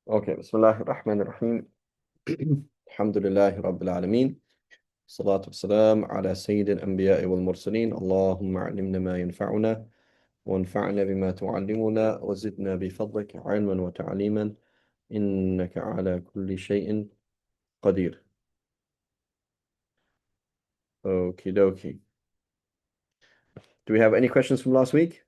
Okay, Bismillah ar-Rahman ar-Rahim. Alhamdulillahi Rabbil Alameen. Salatu wassalam ala Sayyidil Anbiya'i wal Mursaleen. Allahumma alimna ma yanfa'una wanfa'na bima tu'allimuna wa zidna bi fadlik ilman wa ta'liman innaka ala kulli shay'in qadir. Okie dokie. Do we have any questions from last week?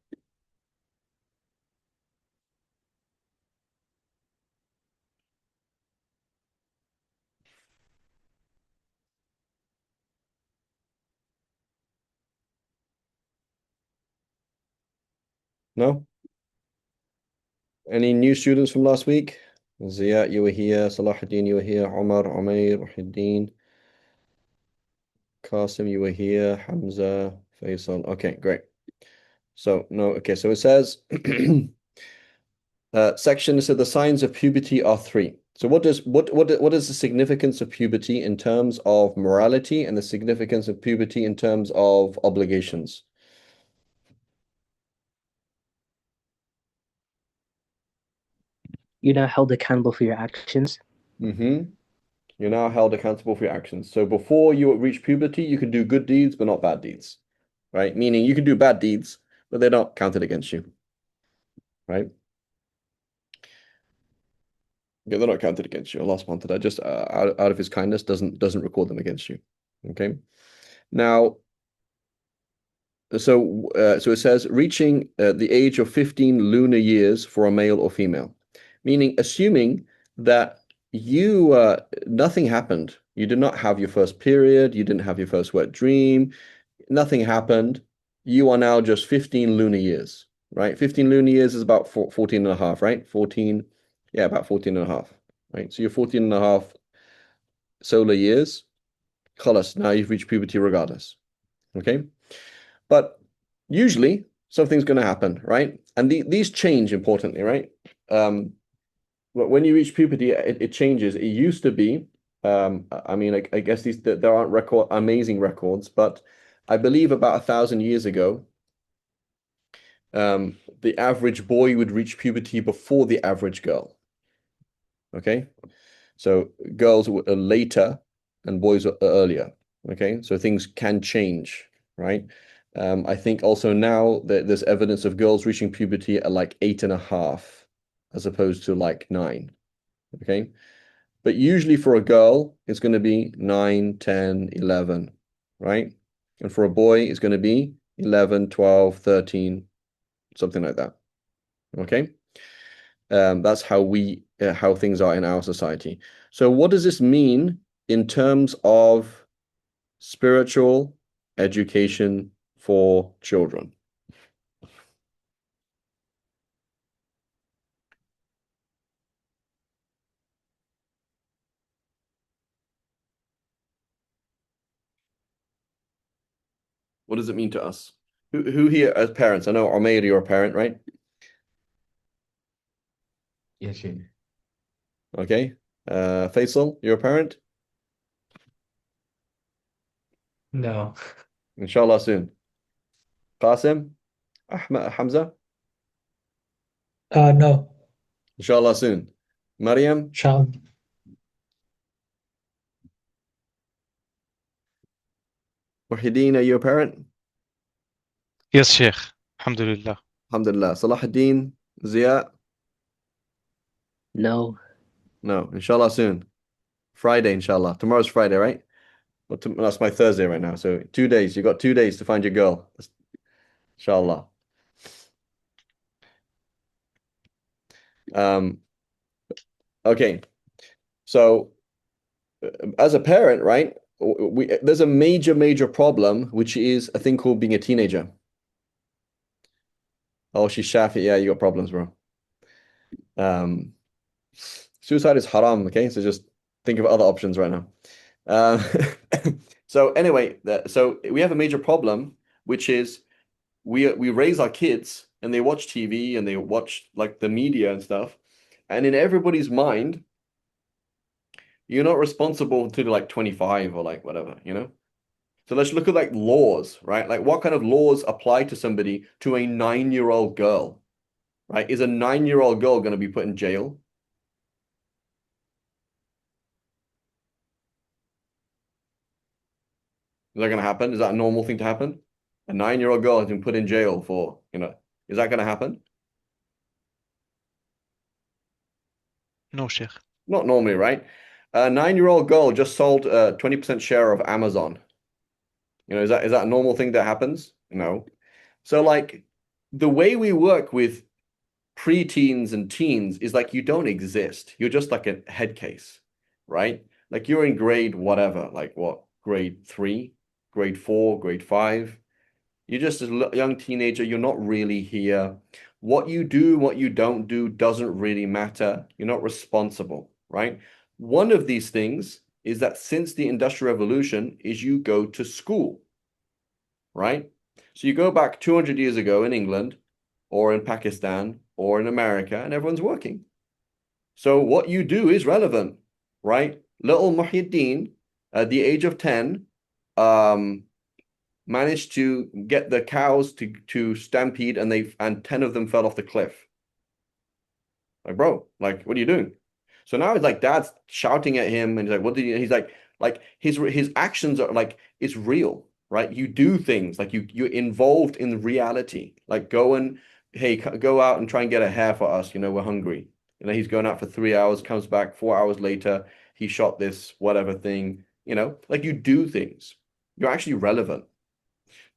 No? Any new students from last week? Ziyad, you were here. Salahuddin, you were here. Omar, Umair, Wahiddin, Qasim, you were here. Hamza, Faisal. Okay, great. So no, okay, so it says section said the signs of puberty are three. So what is the significance of puberty in terms of morality and the significance of puberty in terms of obligations? You're now held accountable for your actions. Mm-hmm. You're now held accountable for your actions. So before you reach puberty, you can do good deeds, but not bad deeds, right? Meaning you can do bad deeds, but they're not counted against you, right? Yeah, they're not counted against you. Allah subhanahu wa ta'ala just out of his kindness doesn't record them against you. Okay. Now, so it says reaching the age of 15 lunar years for a male or female, meaning assuming that you nothing happened. You did not have your first period, you didn't have your first wet dream, nothing happened. You are now just 15 lunar years, right? 15 lunar years is about 14 and a half, right? 14, yeah, about 14 and a half, right? So you're 14 and a half solar years. Khalas, now you've reached puberty regardless. Okay. But usually something's going to happen, right? And these change importantly, right? When you reach puberty, it changes. It used to be, I mean, I guess there aren't amazing records, but I believe about 1,000 years ago, the average boy would reach puberty before the average girl. Okay, so girls were later and boys were earlier. Okay, so things can change, right? I think also now that there's evidence of girls reaching puberty at like 8.5 as opposed to like 9. Okay, but usually for a girl, it's going to be 9, 10, 11, right? And for a boy, it's going to be 11, 12, 13, something like that. Okay, that's how things are in our society. So what does this mean in terms of spiritual education for children? What does it mean to us? Who here as parents? I know Umair, you're a parent, right? Yes, Sheikh. Okay. Faisal, you're a parent? No. Inshallah soon. Qasim, Ahmed, Hamza, No, inshallah soon. Maryam, Sham. Wahideen, are you a parent? Yes, Sheikh. Alhamdulillah. Alhamdulillah. Salahuddin, Zia, No. no, inshallah soon. Friday, inshallah. Tomorrow's Friday, right? Well, that's my Thursday right now. So 2 days. You got 2 days to find your girl. Inshallah. Um, okay. So as a parent, right? There's a major problem, which is a thing called being a teenager. Oh, she's Shafi. Yeah, you got problems, bro. Um, suicide is haram. Okay, so just think of other options right now. Um, so anyway, so we have a major problem, which is we raise our kids and they watch TV and they watch like the media and stuff, and in everybody's mind, you're not responsible until like 25 or like whatever, you know? So let's look at like laws, right? Like what kind of laws apply to somebody, to a 9-year-old girl, right? Is a 9-year-old girl going to be put in jail? Is that going to happen? Is that a normal thing to happen? A 9-year-old girl has been put in jail for, is that going to happen? No, Sheikh. Not normally, right? A 9-year-old girl just sold a 20% share of Amazon. Is that a normal thing that happens? No. So like the way we work with preteens and teens is like you don't exist. You're just like a head case, right? Like you're in grade whatever, like what, grade 3, grade 4, grade 5. You're just a young teenager. You're not really here. What you do, what you don't do doesn't really matter. You're not responsible, right? One of these things is that since the Industrial Revolution is you go to school, right? So you go back 200 years ago in England or in Pakistan or in America and everyone's working. So what you do is relevant, right? Little Muhyiddin at the age of 10 managed to get the cows to stampede and 10 of them fell off the cliff. Like, bro, like, what are you doing? So now it's like dad's shouting at him and he's like, what did you, he's like his actions are like, it's real, right? You do things like you're involved in reality. Like hey, go out and try and get a hare for us. We're hungry. He's going out for 3 hours, comes back 4 hours later. He shot this whatever thing, like you do things. You're actually relevant.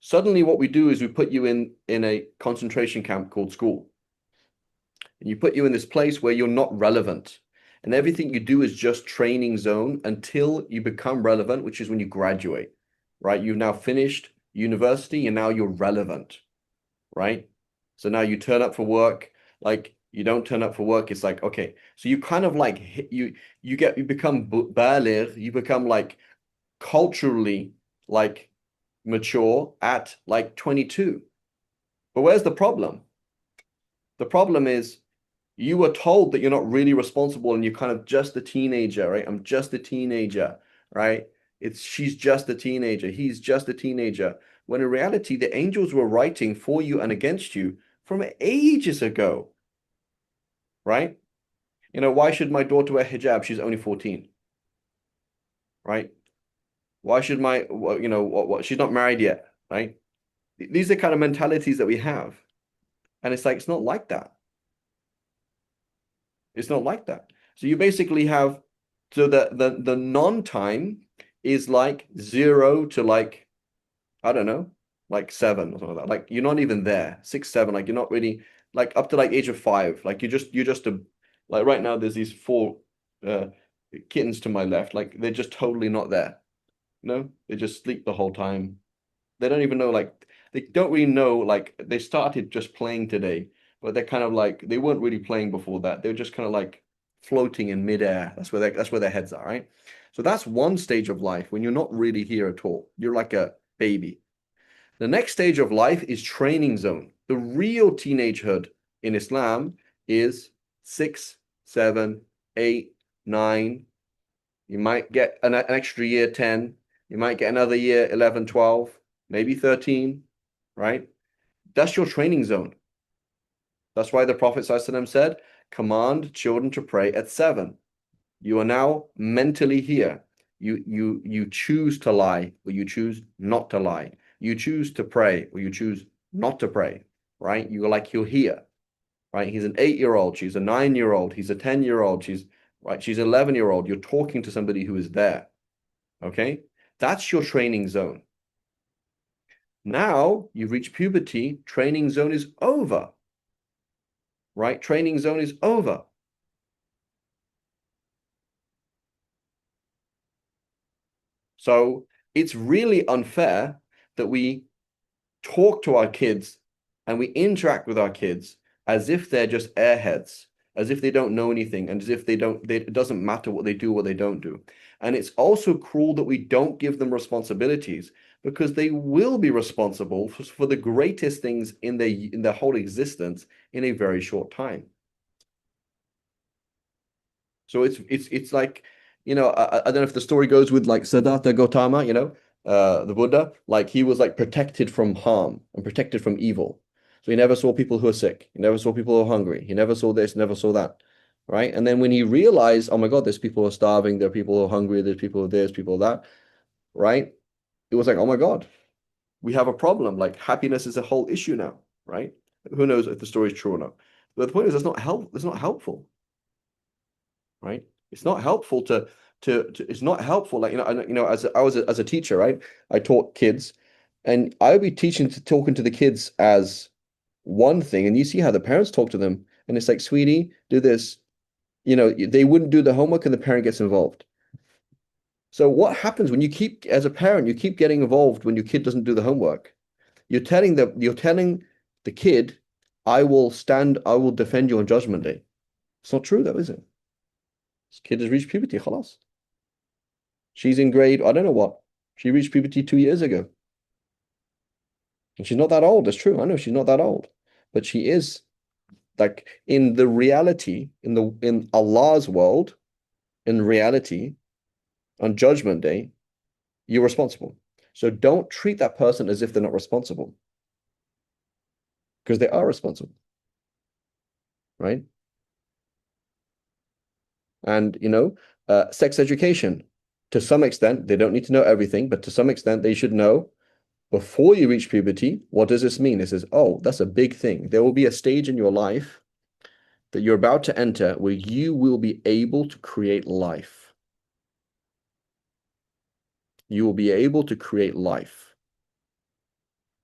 Suddenly what we do is we put you in a concentration camp called school. And you put you in this place where you're not relevant. And everything you do is just training zone until you become relevant, which is when you graduate, right? You've now finished university and now you're relevant, right? So now you turn up for work, like you don't turn up for work. It's like, okay, so you kind of like, you become baligh, you become like culturally like mature at like 22. But where's the problem? The problem is you were told that you're not really responsible and you're kind of just a teenager, right? I'm just a teenager, right? She's just a teenager. He's just a teenager. When in reality, the angels were writing for you and against you from ages ago, right? Why should my daughter wear hijab? She's only 14, right? Why should she's not married yet, right? These are kind of mentalities that we have. And it's like, it's not like that. It's not like that. So you basically have, so the non-time is like 0 to like, I don't know, like 7 or something like that. Like you're not even there, 6, 7, like you're not really, like up to like age of 5. Like you're just like right now there's these 4 kittens to my left. Like they're just totally not there. They just sleep the whole time. They don't even know, like, they don't really know, like, they started just playing today, but they're kind of like, they weren't really playing before that. They're just kind of like floating in midair. That's where their heads are, right? So that's one stage of life when you're not really here at all. You're like a baby. The next stage of life is training zone. The real teenagehood in Islam is 6, 7, 8, 9. You might get an extra year, 10. You might get another year, 11, 12. Maybe 13, right? That's your training zone. That's why the Prophet ﷺ said, command children to pray at 7. You are now mentally here. You choose to lie or you choose not to lie. You choose to pray or you choose not to pray, right? You're here, right? He's an 8-year-old. She's a 9-year-old. He's a 10-year-old. She's an 11-year-old. You're talking to somebody who is there, okay? That's your training zone. Now you reach puberty, training zone is over, right? Training zone is over. So it's really unfair that we talk to our kids and we interact with our kids as if they're just airheads, as if they don't know anything, and as if it doesn't matter what they do, what they don't do. And it's also cruel that we don't give them responsibilities, because they will be responsible for the greatest things in their whole existence in a very short time. So it's like, I don't know if the story goes with like Siddhartha Gautama, the Buddha, like he was like protected from harm and protected from evil. So he never saw people who are sick. He never saw people who are hungry. He never saw this, never saw that. Right. And then when he realized, oh my God, there's people who are starving, there are people who are hungry, there's people who are this, people who are that. Right. it was like, oh my God, we have a problem. Like happiness is a whole issue now, right? Who knows if the story is true or not. But the point is, it's not helpful, right? It's not helpful to it's not helpful. Like, as a teacher, right? I taught kids, and I would be talking to the kids as one thing, and you see how the parents talk to them, and it's like, sweetie, do this. They wouldn't do the homework, and the parent gets involved. So what happens when as a parent, you keep getting involved when your kid doesn't do the homework? You're telling the kid, I will defend you on Judgment Day. It's not true, though, is it? This kid has reached puberty, khalas. She's in grade, I don't know what. She reached puberty 2 years ago. And she's not that old. That's true. I know she's not that old. But she is, like, in the reality, in Allah's world, in reality, on Judgment Day, you're responsible. So don't treat that person as if they're not responsible. Because they are responsible. Right? And, sex education, to some extent, they don't need to know everything, but to some extent, they should know before you reach puberty, what does this mean? It says, oh, that's a big thing. There will be a stage in your life that you're about to enter where you will be able to create life. You will be able to create life.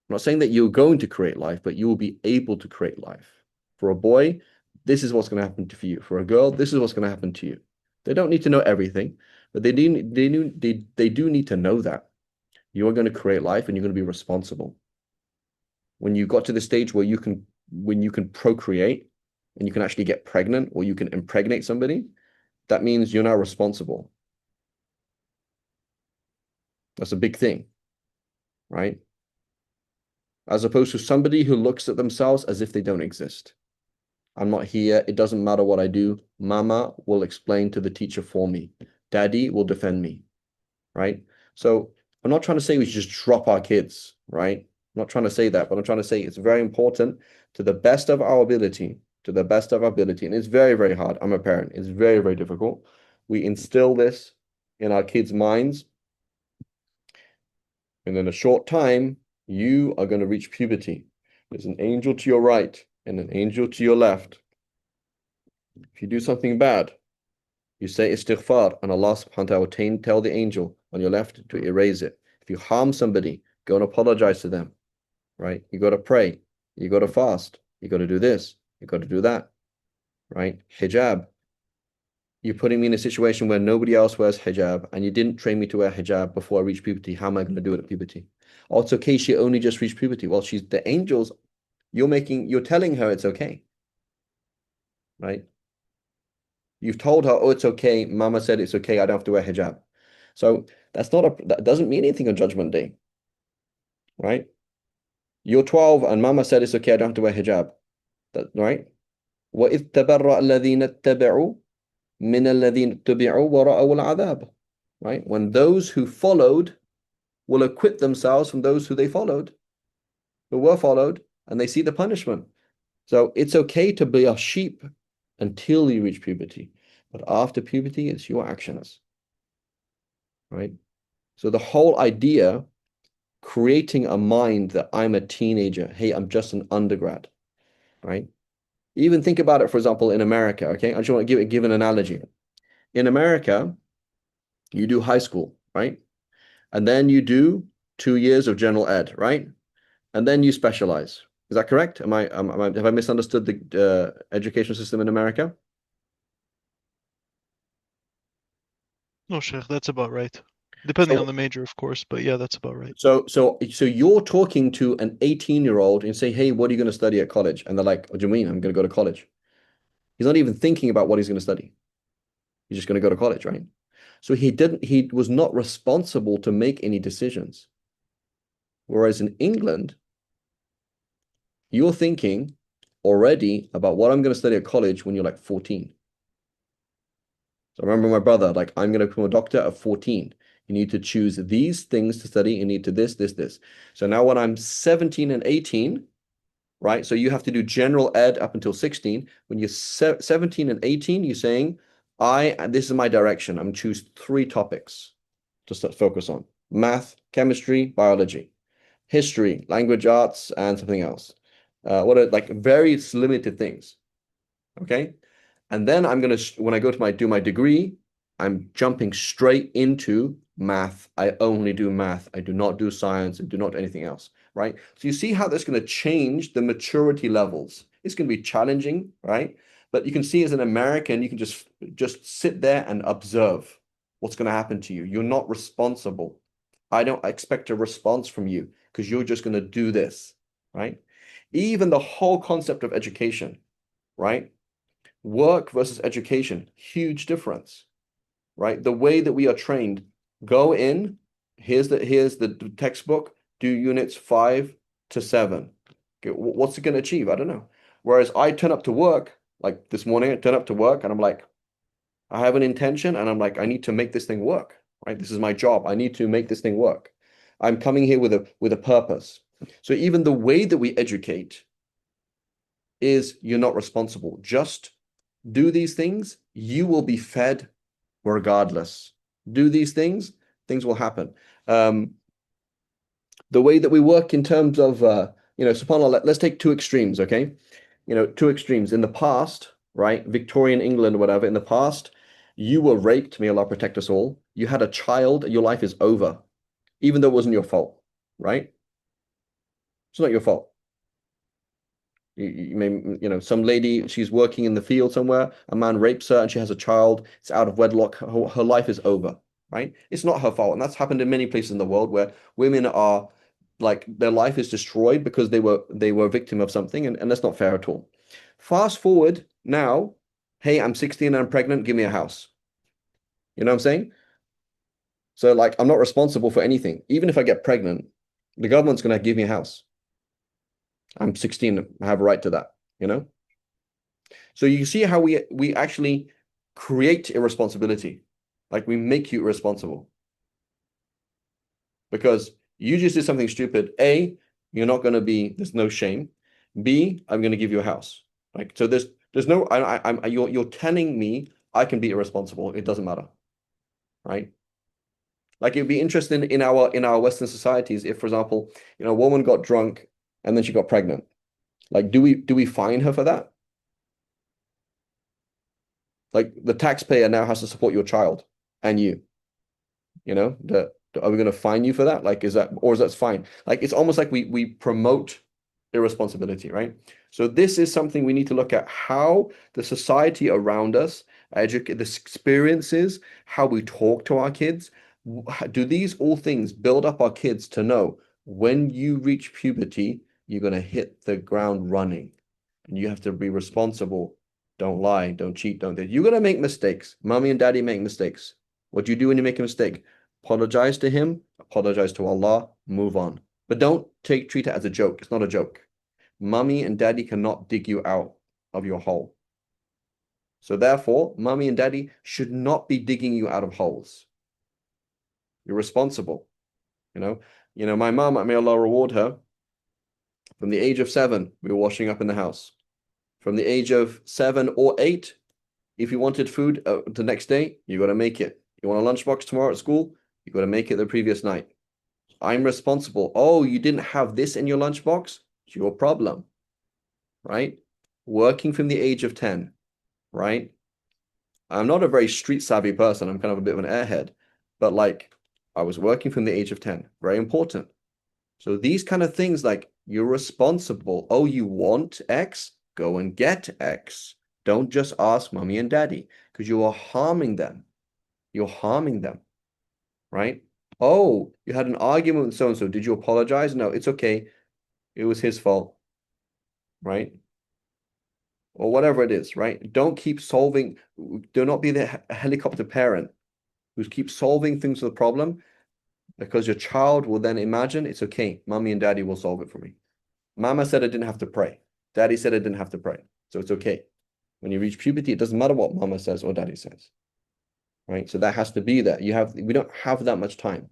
I'm not saying that you're going to create life, but you will be able to create life. For a boy, this is what's going to happen to you. For a girl, this is what's going to happen to you. They don't need to know everything, but they do need to know that you are going to create life and you're going to be responsible. When you got to the stage where you can procreate and you can actually get pregnant or you can impregnate somebody, that means you're now responsible. That's a big thing, right? As opposed to somebody who looks at themselves as if they don't exist. I'm not here. It doesn't matter what I do. Mama will explain to the teacher for me. Daddy will defend me, right? So I'm not trying to say we should just drop our kids, right? I'm not trying to say that, but I'm trying to say it's very important to the best of our ability, And it's very, very hard. I'm a parent. It's very, very difficult. We instill this in our kids' minds. And in a short time, you are going to reach puberty. There's an angel to your right and an angel to your left. If you do something bad, you say istighfar, and Allah subhanahu wa ta'ala will tell the angel on your left to erase it. If you harm somebody, go and apologize to them, right? You got to pray. You got to fast. You got to do this. You got to do that, right? Hijab. You're putting me in a situation where nobody else wears hijab, and you didn't train me to wear hijab before I reach puberty. How am I going to do it at puberty? Oh, it's okay. She only just reached puberty. Well, she's the angels. You're telling her it's okay, right? You've told her, oh, it's okay. Mama said it's okay. I don't have to wear hijab. So that doesn't mean anything on Judgment Day, right? You're 12 and Mama said it's okay. I don't have to wear hijab, right? وَإِذْ تَبَرَّأَ الَّذِينَ اتَّبَعُوا مِنَ الَّذِينَ اتَّبِعُوا وَرَأَوُا الْعَذَابَ, right? When those who followed will acquit themselves from those who were followed, and they see the punishment. So it's okay to be a sheep until you reach puberty. But after puberty, it's your actions, right? So the whole idea, creating a mind that I'm a teenager, hey, I'm just an undergrad, right? Even think about it, for example, in America, okay? I just want to give an analogy. In America, you do high school, right? And then you do 2 years of general ed, right? And then you specialize. Is that correct? Have I misunderstood the education system in America? No, Sheikh, that's about right. Depending on the major, of course, but yeah, that's about right. So you're talking to an 18-year-old and say, hey, what are you going to study at college? And they're like, what do you mean? I'm going to go to college. He's not even thinking about what he's going to study. He's just going to go to college, right? So he was not responsible to make any decisions. Whereas in England, you're thinking already about what I'm going to study at college when you're like 14. So I remember my brother, like, I'm going to become a doctor at 14. You need to choose these things to study. You need to this. So now when I'm 17 and 18, right? So you have to do general ed up until 16. When you're 17 and 18, you're saying, this is my direction. I'm choose 3 topics to focus on. math, chemistry, biology, history, language arts, and something else. What are like very limited things. Okay. And then I'm going to, when I go to do my degree, I'm jumping straight into math. I only do math. I do not do science. I do not do anything else, right? So you see how that's going to change the maturity levels. It's going to be challenging, right? But you can see as an American, you can just sit there and observe what's going to happen to you. You're not responsible. I don't expect a response from you because you're just going to do this, right? Even the whole concept of education, right? Work versus education, huge difference, right? The way that we are trained, go in, here's the textbook, do units 5 to 7. Okay, what's it going to achieve? I don't know. Whereas I turn up to work, like this morning, I turn up to work and I'm like, I have an intention and I'm like, I need to make this thing work, right? This is my job. I need to make this thing work. I'm coming here with a purpose. So even the way that we educate is you're not responsible. Just do these things, you will be fed regardless. Do these things, things will happen. The way that we work in terms of, subhanAllah, let's take two extremes, okay? Two extremes. In the past, right, Victorian England, whatever, in the past, you were raped, may Allah protect us all. You had a child, your life is over, even though it wasn't your fault, right? It's not your fault. You may, some lady, she's working in the field somewhere, a man rapes her and she has a child, it's out of wedlock, her life is over, right? It's not her fault. And that's happened in many places in the world where women are like their life is destroyed because they were a victim of something, and that's not fair at all. Fast forward now, hey, I'm 16 and I'm pregnant, give me a house. You know what I'm saying? So like I'm not responsible for anything. Even if I get pregnant, the government's gonna give me a house. I'm 16, I have a right to that, So you see how we actually create irresponsibility. Like we make you irresponsible. Because you just did something stupid. A, you're not going to be, there's no shame. B, I'm going to give you a house. Like, so there's no, you're telling me I can be irresponsible. It doesn't matter. Right? Like it'd be interesting in our Western societies if, for example, a woman got drunk and then she got pregnant. Like, do we fine her for that? Like the taxpayer now has to support your child and you. Are we going to fine you for that? Like, is that fine? Like, it's almost like we promote irresponsibility, right? So this is something we need to look at, how the society around us, the experiences, how we talk to our kids. Do these all things build up our kids to know when you reach puberty, you're going to hit the ground running and you have to be responsible. Don't lie, don't cheat, you're going to make mistakes. Mommy and daddy make mistakes. What do you do when you make a mistake? Apologize to him, apologize to Allah, move on. But don't treat it as a joke. It's not a joke. Mommy and daddy cannot dig you out of your hole. So therefore, mommy and daddy should not be digging you out of holes. You're responsible. My mom, may Allah reward her, from the age of 7, we were washing up in the house. From the age of 7 or 8, if you wanted food the next day, you got to make it. You want a lunchbox tomorrow at school, you got to make it the previous night. I'm responsible. Oh, you didn't have this in your lunchbox? It's your problem, right? Working from the age of 10, right? I'm not a very street savvy person. I'm kind of a bit of an airhead, but like I was working from the age of 10. Very important. So these kind of things, like you're responsible. Oh, you want X? Go and get X. Don't just ask mommy and daddy because you are harming them. You're harming them, right? Oh, you had an argument with so-and-so. Did you apologize? No, it's okay. It was his fault, right? Or whatever it is, right? Don't keep solving. Do not be the helicopter parent who keeps solving things to the problem, because your child will then imagine it's okay. Mommy and daddy will solve it for me. Mama said I didn't have to pray. Daddy said I didn't have to pray. So it's okay. When you reach puberty, it doesn't matter what mama says or daddy says, right? So that has to be there. We don't have that much time.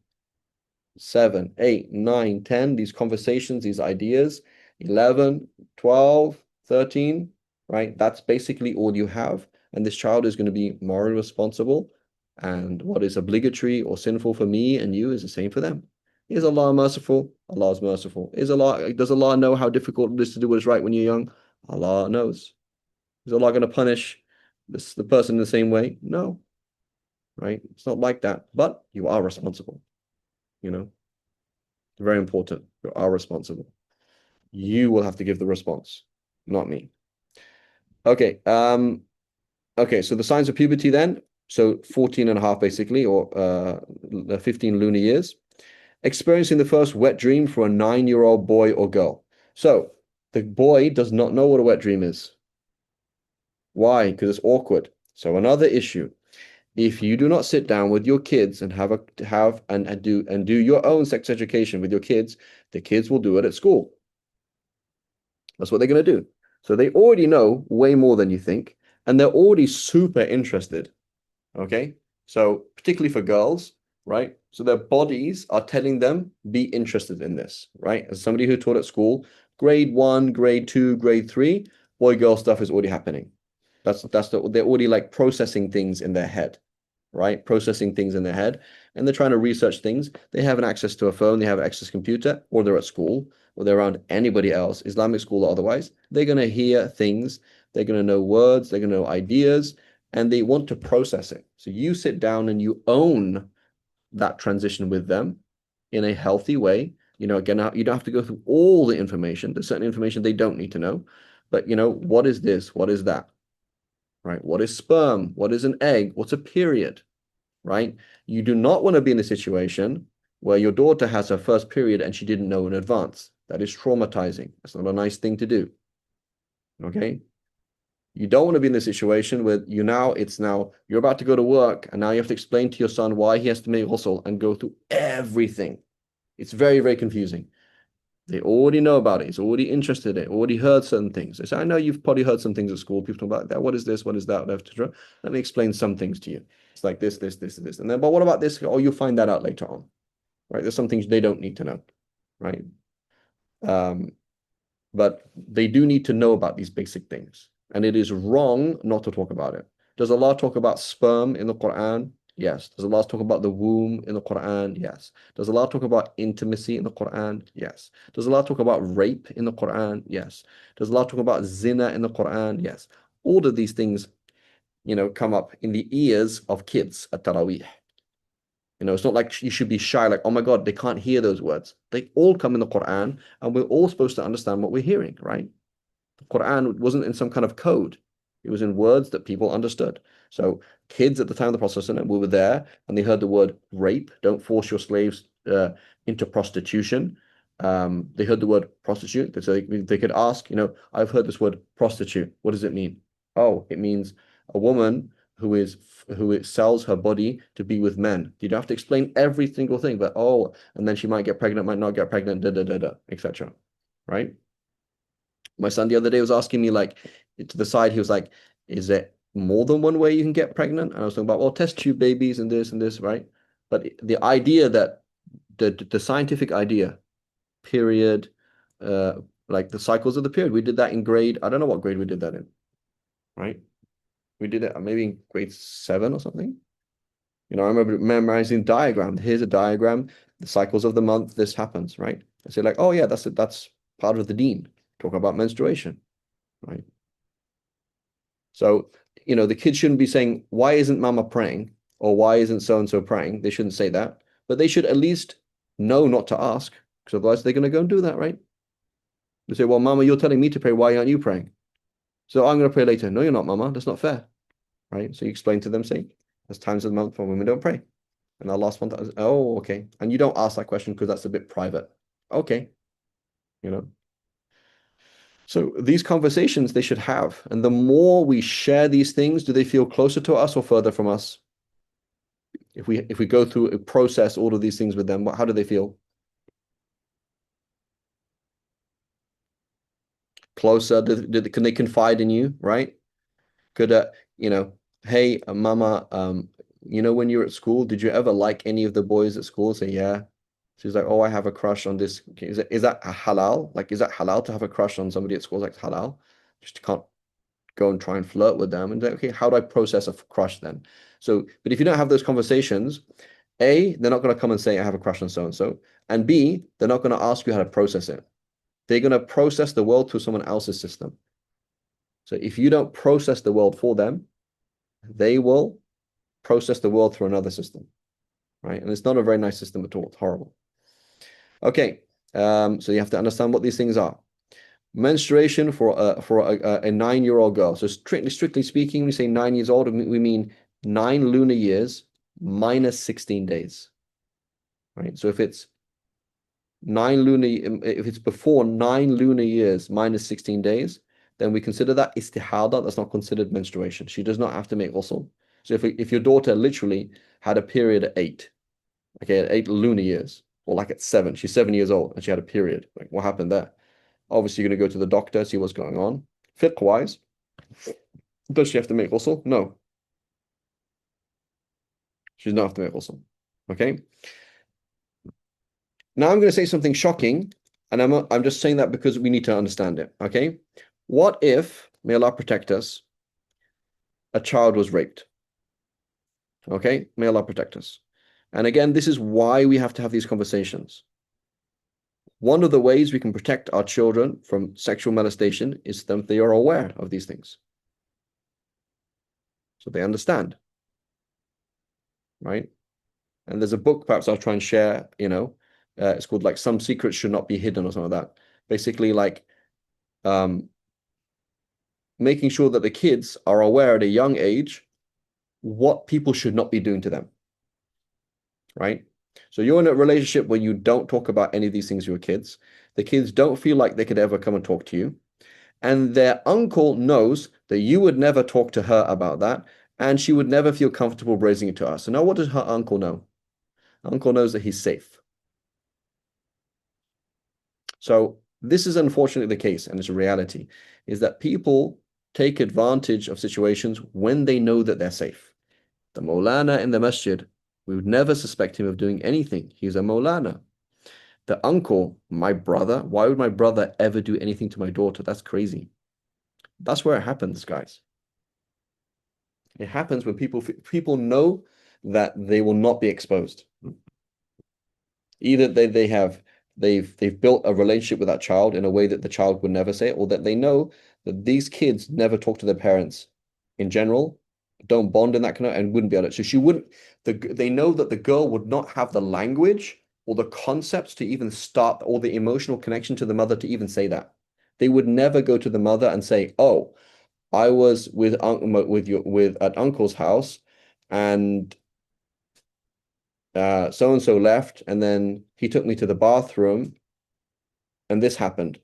7, 8, 9, 10, these conversations, these ideas, 11, 12, 13, right? That's basically all you have. And this child is going to be morally responsible, And what is obligatory or sinful for me and you is the same for them. Is Allah merciful? Allah is merciful. Does Allah know how difficult it is to do what is right when you're young? Allah knows. Is Allah going to punish the person in the same way? No. Right? It's not like that. But you are responsible. You know, very important. You are responsible. You will have to give the response, not me. Okay. Okay, so the signs of puberty then. So 14 and a half basically, or 15 lunar years. Experiencing the first wet dream for a 9-year-old boy or girl. So the boy does not know what a wet dream is. Why? Because it's awkward. So another issue. If you do not sit down with your kids and do your own sex education with your kids, the kids will do it at school. That's what they're going to do. So they already know way more than you think, and they're already super interested. Okay? So particularly for girls, right? So their bodies are telling them, be interested in this, right? As somebody who taught at school, grade 1, grade 2, grade 3, boy-girl stuff is already happening. They're already like processing things in their head, right? Processing things in their head, and they're trying to research things. They have an access to a phone, they have access to a computer, or they're at school, or they're around anybody else, Islamic school or otherwise. They're going to hear things, they're going to know words, they're going to know ideas, and they want to process it. So you sit down and you own that transition with them in a healthy way. You know, again, you don't have to go through all the information. There's certain information they don't need to know. But, you know, what is this? What is that? Right? What is sperm? What is an egg? What's a period? Right? You do not want to be in a situation where your daughter has her first period and she didn't know in advance. That is traumatizing. That's not a nice thing to do. Okay? You don't want to be in a situation where you're about to go to work and now you have to explain to your son why he has to make ghusl and go through everything. It's very, very confusing. They already know about it. He's already interested in it, already heard certain things. They say, I know you've probably heard some things at school. People talk about that. What is this? What is that? Let me explain some things to you. It's like this. And then, but what about this? Oh, you'll find that out later on. Right? There's some things they don't need to know. Right? But they do need to know about these basic things. And it is wrong not to talk about it. Does Allah talk about sperm in the Quran? Yes. Does Allah talk about the womb in the Quran? Yes. Does Allah talk about intimacy in the Quran? Yes. Does Allah talk about rape in the Quran? Yes. Does Allah talk about zina in the Quran? Yes. All of these things, you know, come up in the ears of kids at Taraweeh. You know, it's not like you should be shy, like, oh my God, they can't hear those words. They all come in the Quran, and we're all supposed to understand what we're hearing, right? The Quran wasn't in some kind of code. It was in words that people understood. So kids at the time of the Prophet, we were there, and they heard the word rape. Don't force your slaves into prostitution. They heard the word prostitute. So they could ask, you know, I've heard this word prostitute. What does it mean? Oh, it means a woman who sells her body to be with men. You don't have to explain every single thing, but and then she might get pregnant, might not get pregnant, etc. Right? My son the other day was asking me, like, to the side, he was like, is there more than one way you can get pregnant? And I was talking about, well, test tube babies and this, right? But the idea that the scientific idea, period, like the cycles of the period, we did that in grade, I don't know what grade we did that in, right? We did it maybe in grade 7 or something. You know, I remember memorizing diagram. Here's a diagram, the cycles of the month, this happens, right? I say like, oh yeah, that's part of the deen. Talk about menstruation, right? So, you know, the kids shouldn't be saying, why isn't mama praying? Or why isn't so-and-so praying? They shouldn't say that. But they should at least know not to ask, because otherwise they're going to go and do that, right? They say, well, mama, you're telling me to pray. Why aren't you praying? So I'm going to pray later. No, you're not, mama. That's not fair, right? So you explain to them, say, there's times of the month when women don't pray. And our last one, oh, okay. And you don't ask that question because that's a bit private. Okay. You know? So these conversations they should have. And the more we share these things, do they feel closer to us or further from us? If we go through a process, all of these things with them, how do they feel? Closer? Can they confide in you, right? Could, you know, hey, mama, you know, when you were at school, did you ever like any of the boys at school? Say, yeah. She's like, oh, I have a crush on this. Is that halal? Like, is that halal to have a crush on somebody at school? Like halal? Just can't go and try and flirt with them, and okay, how do I process a crush then? So, but if you don't have those conversations, A, they're not going to come and say, I have a crush on so and so. And B, they're not going to ask you how to process it. They're going to process the world through someone else's system. So if you don't process the world for them, they will process the world through another system, right? And it's not a very nice system at all. It's horrible. Okay, so you have to understand what these things are. Menstruation for a 9-year-old girl. So strictly speaking, we say 9 years old, we mean 9 lunar years minus 16 days, right? So if it's before 9 lunar years minus 16 days, then we consider that istihada. That's not considered menstruation. She does not have to make ghusl. So if your daughter literally had a period at 8, okay, at 8 lunar years, or like at 7, she's 7 years old and she had a period, like what happened there? Obviously, you're going to go to the doctor, see what's going on. Fiqh-wise, does she have to make ghusl? No. She does not have to make ghusl. Okay? Now I'm going to say something shocking, and I'm just saying that because we need to understand it. Okay? What if, may Allah protect us, a child was raped? Okay? May Allah protect us. And again, this is why we have to have these conversations. One of the ways we can protect our children from sexual molestation is that they are aware of these things. So they understand. Right? And there's a book, perhaps I'll try and share, it's called like Some Secrets Should Not Be Hidden or something like that. Basically like making sure that the kids are aware at a young age what people should not be doing to them. Right? So you're in a relationship where you don't talk about any of these things to your kids. The kids don't feel like they could ever come and talk to you. And their uncle knows that you would never talk to her about that, and she would never feel comfortable raising it to us. So now what does her uncle know? Uncle knows that he's safe. So this is unfortunately the case, and it's a reality, is that people take advantage of situations when they know that they're safe. The Maulana in the masjid, we would never suspect him of doing anything. He's a Maulana. The uncle, my brother, why would my brother ever do anything to my daughter? That's crazy. That's where it happens, guys. It happens when people know that they will not be exposed. Either they've built a relationship with that child in a way that the child would never say it, or that they know that these kids never talk to their parents in general, don't bond in that kind of, and wouldn't be able to. So they know that the girl would not have the language or the concepts to even start, or the emotional connection to the mother to even say that. They would never go to the mother and say, oh, I was at uncle's house and so and so left, and then he took me to the bathroom and this happened.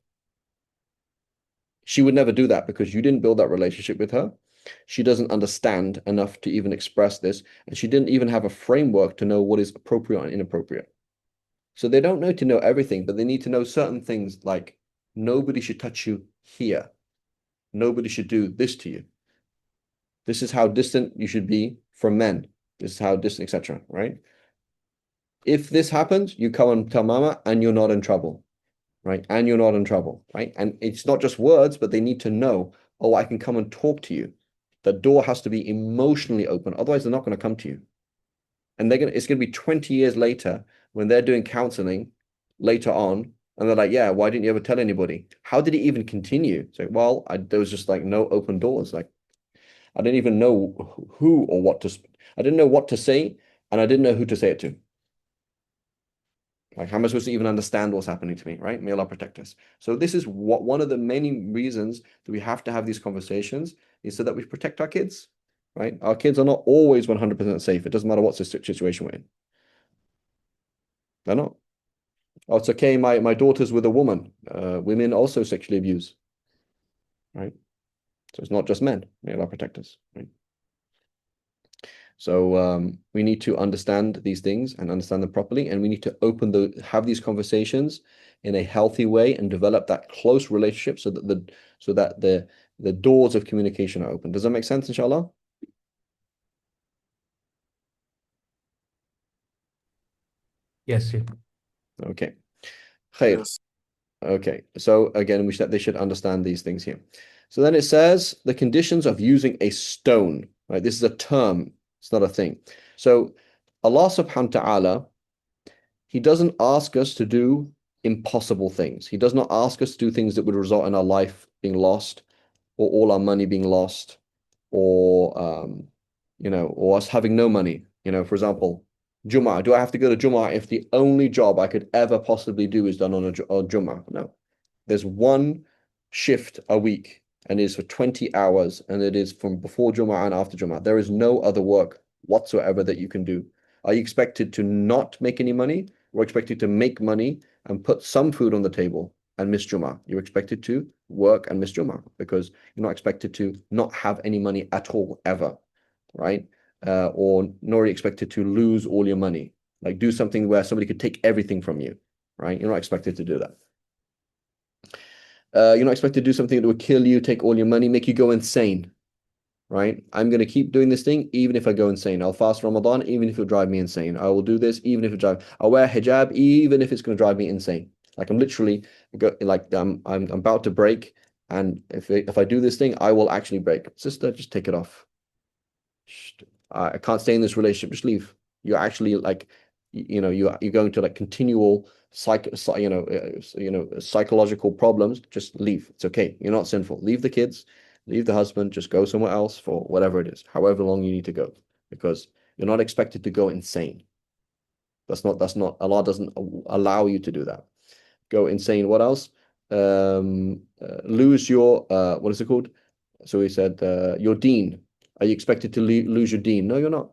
She would never do that because you didn't build that relationship with her. She doesn't understand enough to even express this, and she didn't even have a framework to know what is appropriate and inappropriate. So they don't know to know everything, but they need to know certain things, like nobody should touch you here. Nobody should do this to you. This is how distant you should be from men. This is how distant, etc. Right? If this happens, you come and tell mama and you're not in trouble, right? And you're not in trouble, right? And it's not just words, but they need to know, oh, I can come and talk to you. The door has to be emotionally open. Otherwise, they're not going to come to you. And it's going to be 20 years later when they're doing counseling later on. And they're like, yeah, why didn't you ever tell anybody? How did it even continue? It's like, well, there was just like no open doors. Like, I didn't even know who or what to, I didn't know what to say, and I didn't know who to say it to. Like, how am I supposed to even understand what's happening to me, right? May Allah protect us. So this is one of the many reasons that we have to have these conversations, is so that we protect our kids, right? Our kids are not always 100% safe. It doesn't matter what situation we're in. They're not. Oh, it's okay, my daughter's with a woman. Women also sexually abuse, right? So it's not just men. May Allah protect us, right? So we need to understand these things and understand them properly, and we need to have these conversations in a healthy way and develop that close relationship so that the doors of communication are open. Does that make sense, inshallah? Yes, Sheikh. Okay. Khair. Yes. Okay. So again, they should understand these things here. So then it says the conditions of using a stone, right? This is a term, it's not a thing. So Allah subhanahu wa ta'ala, He doesn't ask us to do impossible things. He does not ask us to do things that would result in our life being lost, or all our money being lost, or or us having no money. For example, Jum'ah. Do I have to go to Jum'ah if the only job I could ever possibly do is done on Jum'ah? No. There's one shift a week, and it is for 20 hours, and it is from before Jum'ah and after Jum'ah. There is no other work whatsoever that you can do. Are you expected to not make any money, or expected to make money and put some food on the table and miss Jum'ah? You're expected to work and miss Jum'ah, because you're not expected to not have any money at all, ever, right? Or nor are you expected to lose all your money. Like, do something where somebody could take everything from you, right? You're not expected to do that. You're not expected to do something that would kill you, take all your money, make you go insane, right? I'm going to keep doing this thing even if I go insane. I'll fast Ramadan even if it'll drive me insane. I will do this even if I'll wear hijab even if it's going to drive me insane. Like, I'm literally I'm about to break, and if I do this thing, I will actually break. Sister, just take it off. I can't stay in this relationship. Just leave. You're actually you're going to continual psychological problems. Just leave. It's okay. You're not sinful. Leave the kids, leave the husband, just go somewhere else for whatever it is, however long you need to go, because you're not expected to go insane. That's not Allah doesn't allow you to do that. Go insane. What else? Lose your what is it called? So he said your deen. Are you expected to lose your deen? No, you're not.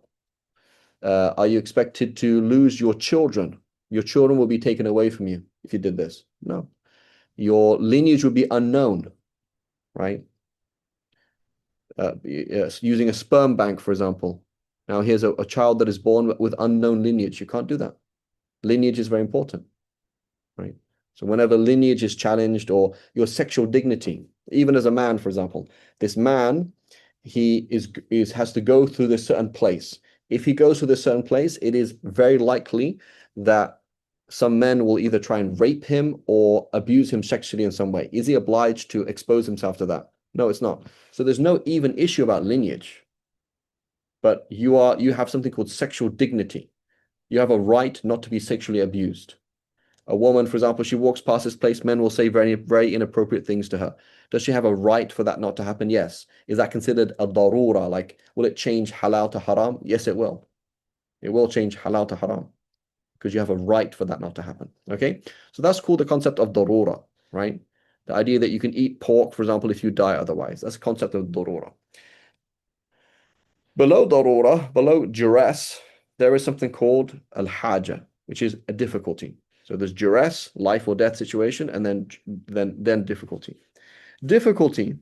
Are you expected to lose your children? Your children will be taken away from you if you did this. No. Your lineage will be unknown, right? Using a sperm bank, for example. Now, here's a child that is born with unknown lineage. You can't do that. Lineage is very important, right? So whenever lineage is challenged, or your sexual dignity, even as a man, for example, this man, he has to go through this certain place. If he goes to this certain place, it is very likely that some men will either try and rape him or abuse him sexually in some way. Is he obliged to expose himself to that? No, it's not. So there's no even issue about lineage. But you have something called sexual dignity. You have a right not to be sexually abused. A woman, for example, she walks past this place, men will say very, very inappropriate things to her. Does she have a right for that not to happen? Yes. Is that considered a darura? Like, will it change halal to haram? Yes, it will. It will change halal to haram, because you have a right for that not to happen. Okay? So that's called the concept of darura, right? The idea that you can eat pork, for example, if you die otherwise. That's the concept of darura. Below darura, below duress, there is something called al-haja, which is a difficulty. So there's duress, life or death situation, and then difficulty. Difficulty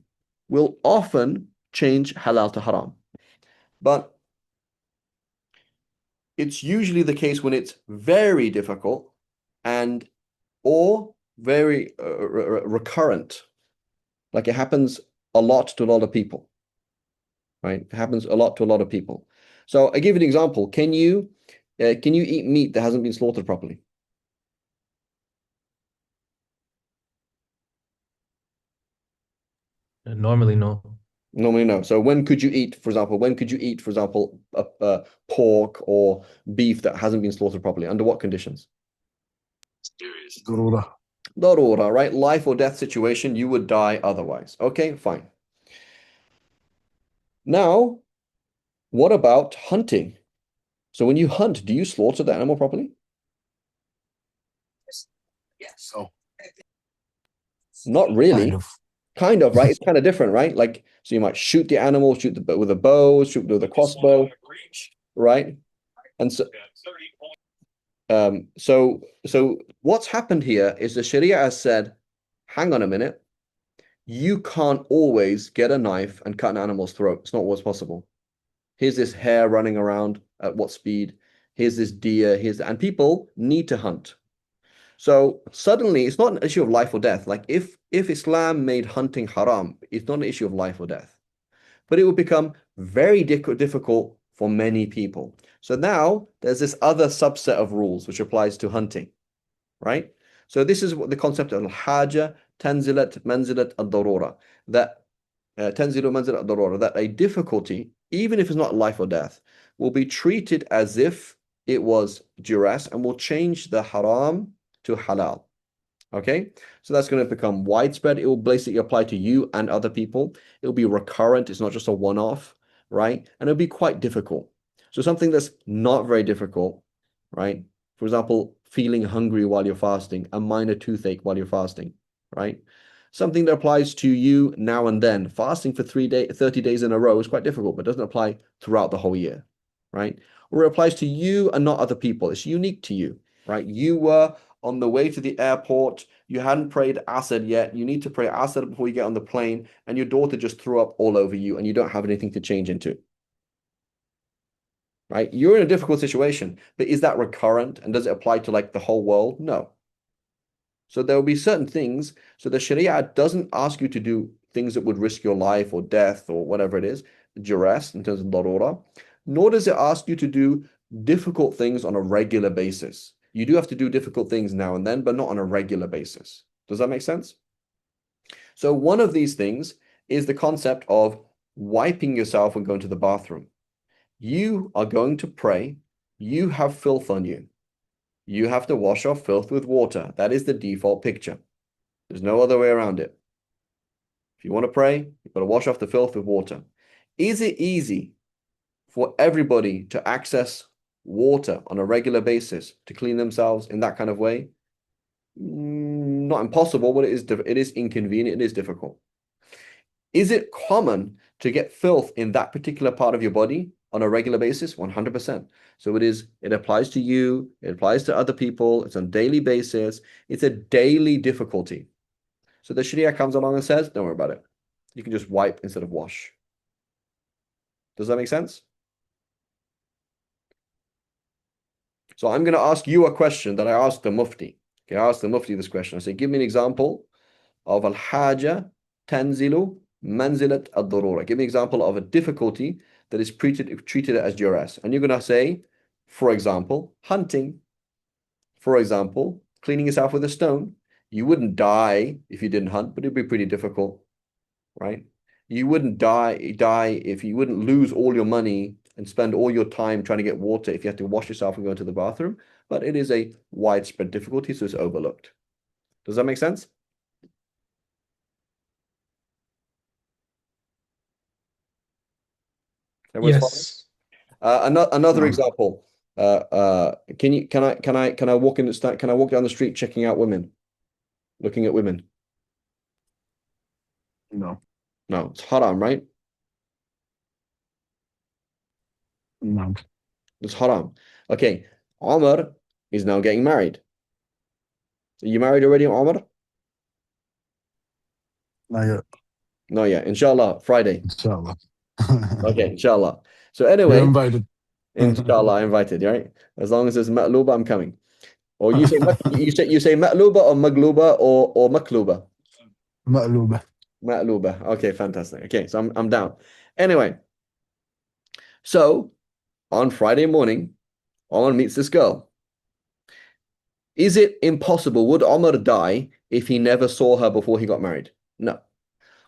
will often change halal to haram, but it's usually the case when it's very difficult or very recurrent. Like, it happens a lot to a lot of people, right? It happens a lot to a lot of people. So I give you an example. Can you eat meat that hasn't been slaughtered properly? Normally, no. Normally, no. So when could you eat, for example, pork or beef that hasn't been slaughtered properly? Under what conditions? Darura, right? Life or death situation, you would die otherwise. Okay, fine. Now, what about hunting? So when you hunt, do you slaughter the animal properly? Yes. So Not really. Kind of, right? It's kind of different, right? Like, so you might shoot the animal, shoot with a bow, shoot with a crossbow, right? And so what's happened here is the Sharia has said, hang on a minute, you can't always get a knife and cut an animal's throat. It's not what's possible. Here's this hare running around at what speed? Here's this deer, and people need to hunt. So suddenly, it's not an issue of life or death. Like, if Islam made hunting haram, it's not an issue of life or death. But it would become very difficult for many people. So now there's this other subset of rules which applies to hunting, right? So this is what the concept of al-haja, tanzilat, manzilat, ad-darura, that تنزل منزل الضرورة, that a difficulty, even if it's not life or death, will be treated as if it was duress and will change the haram to halal. Okay, so that's going to become widespread. It will basically apply to you and other people. It'll be recurrent. It's not just a one-off, right? And it'll be quite difficult. So something that's not very difficult, right? For example, feeling hungry while you're fasting, a minor toothache while you're fasting, right? Something that applies to you now and then. Fasting for 30 days in a row is quite difficult, but doesn't apply throughout the whole year, right? Or it applies to you and not other people. It's unique to you, right? You were on the way to the airport, you hadn't prayed Asr yet, you need to pray Asr before you get on the plane, and your daughter just threw up all over you and you don't have anything to change into. Right? You're in a difficult situation, but is that recurrent and does it apply to like the whole world? No. So there will be certain things. So the Sharia doesn't ask you to do things that would risk your life or death or whatever it is, duress in terms of darura, nor does it ask you to do difficult things on a regular basis. You do have to do difficult things now and then, but not on a regular basis. Does that make sense? So one of these things is the concept of wiping yourself when going to the bathroom. You are going to pray. You have filth on you. You have to wash off filth with water. That is the default picture. There's no other way around it. If you want to pray, you've got to wash off the filth with water. Is it easy for everybody to access water on a regular basis to clean themselves in that kind of way? Not impossible, but it is inconvenient, it is difficult. Is it common to get filth in that particular part of your body on a regular basis? 100%. So it applies to you, it applies to other people, it's on a daily basis, it's a daily difficulty. So the Sharia comes along and says, don't worry about it. You can just wipe instead of wash. Does that make sense? So I'm going to ask you a question that I asked the Mufti. Okay, I asked the Mufti this question. I say, give me an example of al-haja tanzilu manzilat ad-darura. Give me an example of a difficulty that is treated as duress. And you're going to say, for example, hunting. For example, cleaning yourself with a stone. You wouldn't die if you didn't hunt, but it'd be pretty difficult, right? You wouldn't die if you wouldn't lose all your money and spend all your time trying to get water if you have to wash yourself and go into the bathroom. But it is a widespread difficulty, so it's overlooked. Does that make sense? Yes. Another No. example. Can I walk down the street checking out women, looking at women? No. No, it's haram, right? No. It's haram. Okay, Omar is now getting married. Are you married already, Omar? Not yet. No, yeah, inshallah, Friday. Inshallah. Okay, inshallah. So You're anyway, invited. inshallah, I invited, right? As long as it's matluba, I'm coming. Or you say matluba or magluba or makluba? مقلوبة. Matluba. Okay, fantastic. Okay, so I'm down. Anyway, so on Friday morning, Omar meets this girl. Is it impossible? Would Omar die if he never saw her before he got married? No.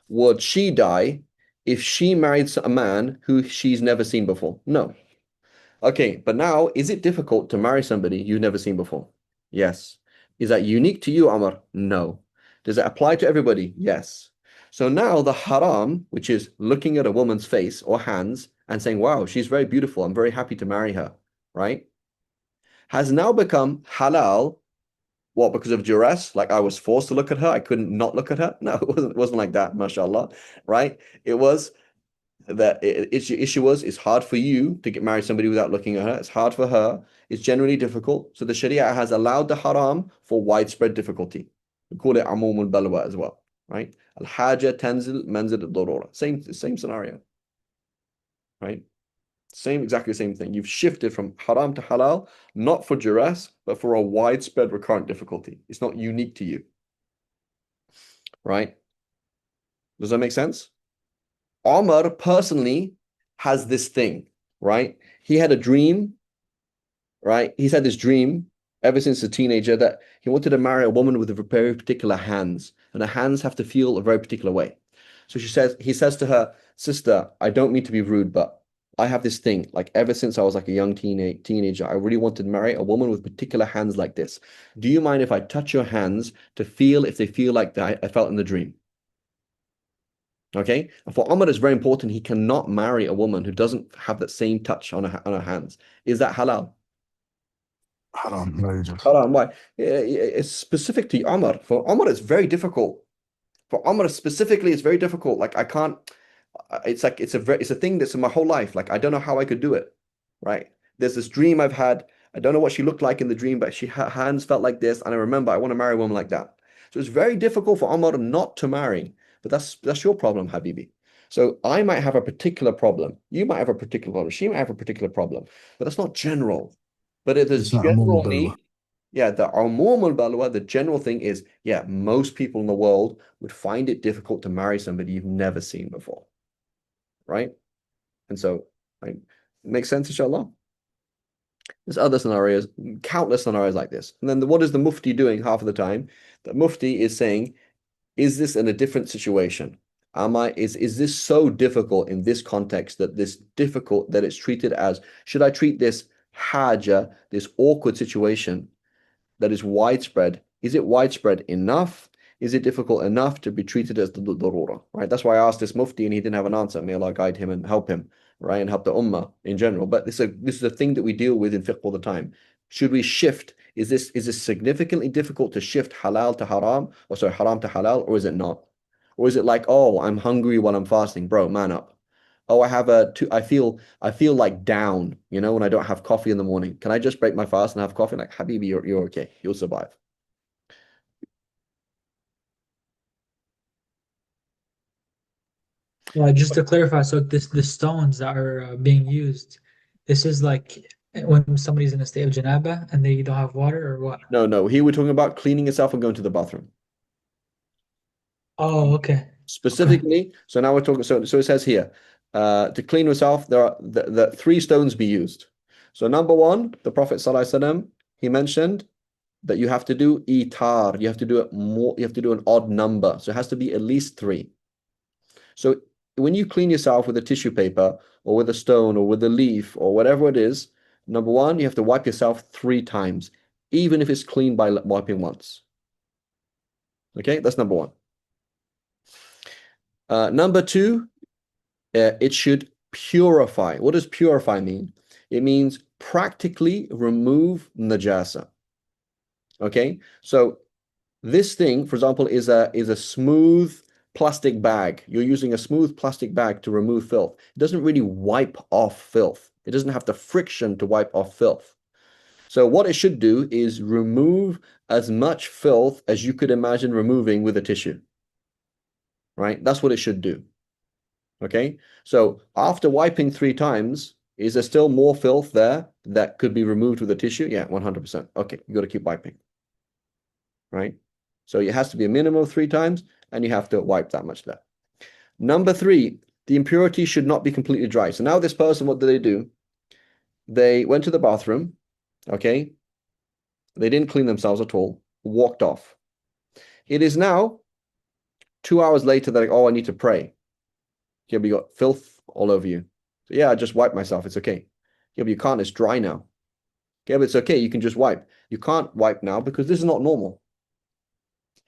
Would she die if she married a man who she's never seen before? No. Okay, but now, is it difficult to marry somebody you've never seen before? Yes. Is that unique to you, Omar? No. Does it apply to everybody? Yes. So now the haram, which is looking at a woman's face or hands and saying, wow, she's very beautiful, I'm very happy to marry her, right? Has now become halal. What, because of duress? Like I was forced to look at her, I couldn't not look at her? No, it wasn't like that, mashallah, right? It was that issue was it's hard for you to get married to somebody without looking at her. It's hard for her. It's generally difficult. So the Sharia has allowed the haram for widespread difficulty. We call it amum al-balwa as well, right? Al-haja tanzil manzil al-darura. Same scenario, right? Exactly the same thing. You've shifted from haram to halal, not for duress, but for a widespread recurrent difficulty. It's not unique to you, right? Does that make sense? Omar personally has this thing, right? He had a dream, right? He's had this dream ever since a teenager that he wanted to marry a woman with very particular hands, and the hands have to feel a very particular way. So he says to her, sister, I don't mean to be rude, but I have this thing, like ever since I was like a young teenager, I really wanted to marry a woman with particular hands like this. Do you mind if I touch your hands to feel if they feel like that I felt in the dream? Okay, and for Umar, it's very important. He cannot marry a woman who doesn't have that same touch on her hands. Is that halal? حرام لا يجوز. Haram. Why? It's specific to Umar. For Umar, it's very difficult. For Umar specifically, it's very difficult. Like I can't. It's like it's a thing that's in my whole life. Like I don't know how I could do it. Right? There's this dream I've had. I don't know what she looked like in the dream, but her hands felt like this, and I remember I want to marry a woman like that. So it's very difficult for Umar not to marry. But that's your problem, Habibi. So I might have a particular problem. You might have a particular problem. She might have a particular problem. But that's not general. But it is It's not عموم generally, البلوى. yeah, the umum al-balwa, the general thing is, yeah, most people in the world would find it difficult to marry somebody you've never seen before. Right? And so it makes sense, inshallah. There's other scenarios, countless scenarios like this. And then what is the mufti doing half of the time? The mufti is saying, is this in a different situation? Is this so difficult in this context that it's treated as, should I treat this haja, this awkward situation that is widespread? Is it widespread enough? Is it difficult enough to be treated as the darura? Right? That's why I asked this mufti and he didn't have an answer. May Allah guide him and help him, right? And help the ummah in general. But this is a thing that we deal with in fiqh all the time. Should we shift? Is this significantly difficult to shift halal to haram, or sorry, haram to halal, or is it not? Or is it like, oh, I'm hungry while I'm fasting, bro, man up. Oh, I feel like down, when I don't have coffee in the morning. Can I just break my fast and have coffee? Like, Habibi, you're okay. You'll survive. Just to clarify, so the stones that are being used, this is like when somebody's in a state of janaba and they don't have water or what? No. Here we're talking about cleaning yourself and going to the bathroom. Oh, okay. Specifically, so now we're talking, so it says here, to clean yourself, there are the 3 stones be used. So number 1, the Prophet ﷺ, he mentioned that you have to do itar, you have to do it more, you have to do an odd number. So it has to be at least 3. So when you clean yourself with a tissue paper or with a stone or with a leaf or whatever it is, number 1, you have to wipe yourself 3 times, even if it's clean by wiping once. Okay, that's number 1. Number 2, it should purify. What does purify mean? It means practically remove najasa. Okay, so this thing, for example, is a smooth plastic bag. You're using a smooth plastic bag to remove filth. It doesn't really wipe off filth. It doesn't have the friction to wipe off filth. So what it should do is remove as much filth as you could imagine removing with a tissue. Right? That's what it should do. Okay? So after wiping 3 times, is there still more filth there that could be removed with a tissue? Yeah, 100%. Okay, you got to keep wiping. Right? So it has to be a minimum of 3 times, and you have to wipe that much there. Number 3, the impurity should not be completely dry. So now this person, what do? They went to the bathroom, okay? They didn't clean themselves at all, walked off. It is now 2 hours later, they're like, oh, I need to pray. Yeah, but you got filth all over you. So yeah, I just wiped myself. It's okay. Yeah, but you can't. It's dry now. Yeah, but it's okay. You can just wipe. You can't wipe now because this is not normal.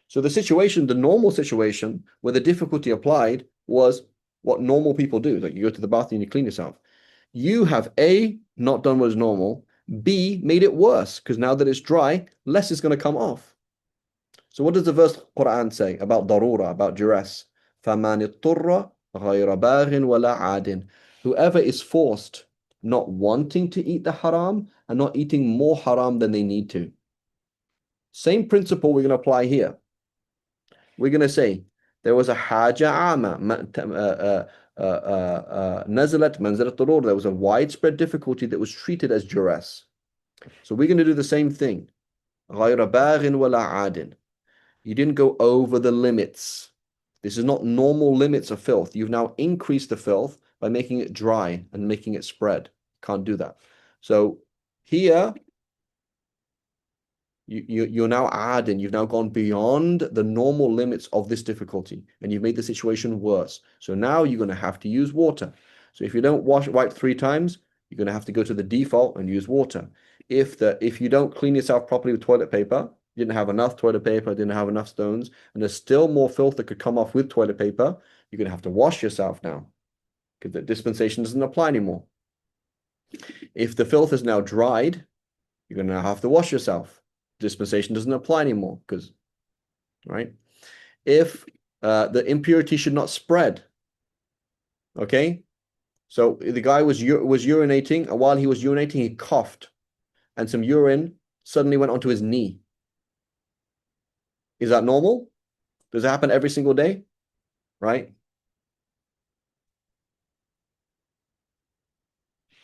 So the normal situation where the difficulty applied was what normal people do. Like you go to the bathroom and you clean yourself. You have A, not done what is normal. B, made it worse because now that it's dry, less is going to come off. So what does the verse Quran say about darura, about duress? فَمَنِ اضْطُرَّ غَيْرَ بَاغٍ وَلَا عَادٍ. Whoever is forced, not wanting to eat the haram and not eating more haram than they need to. Same principle we're going to apply here. We're going to say there was a haja ama, nazalat manzalat darur. There was a widespread difficulty that was treated as duress. So we're going to do the same thing. غَيْرَ بَاغٍ وَلَا عَادٍ. You didn't go over the limits. This is not normal limits of filth. You've now increased the filth by making it dry and making it spread. Can't do that. So here, You're now adding, you've now gone beyond the normal limits of this difficulty, and you've made the situation worse. So now you're going to have to use water. So if you don't wipe 3 times, you're going to have to go to the default and use water. If you don't clean yourself properly with toilet paper, you didn't have enough toilet paper, didn't have enough stones, and there's still more filth that could come off with toilet paper, you're going to have to wash yourself now, because the dispensation doesn't apply anymore. If the filth is now dried, you're going to have to wash yourself. Dispensation doesn't apply anymore, because, right? If the impurity should not spread, okay? So the guy was urinating, and while he was urinating, he coughed, and some urine suddenly went onto his knee. Is that normal? Does it happen every single day? Right?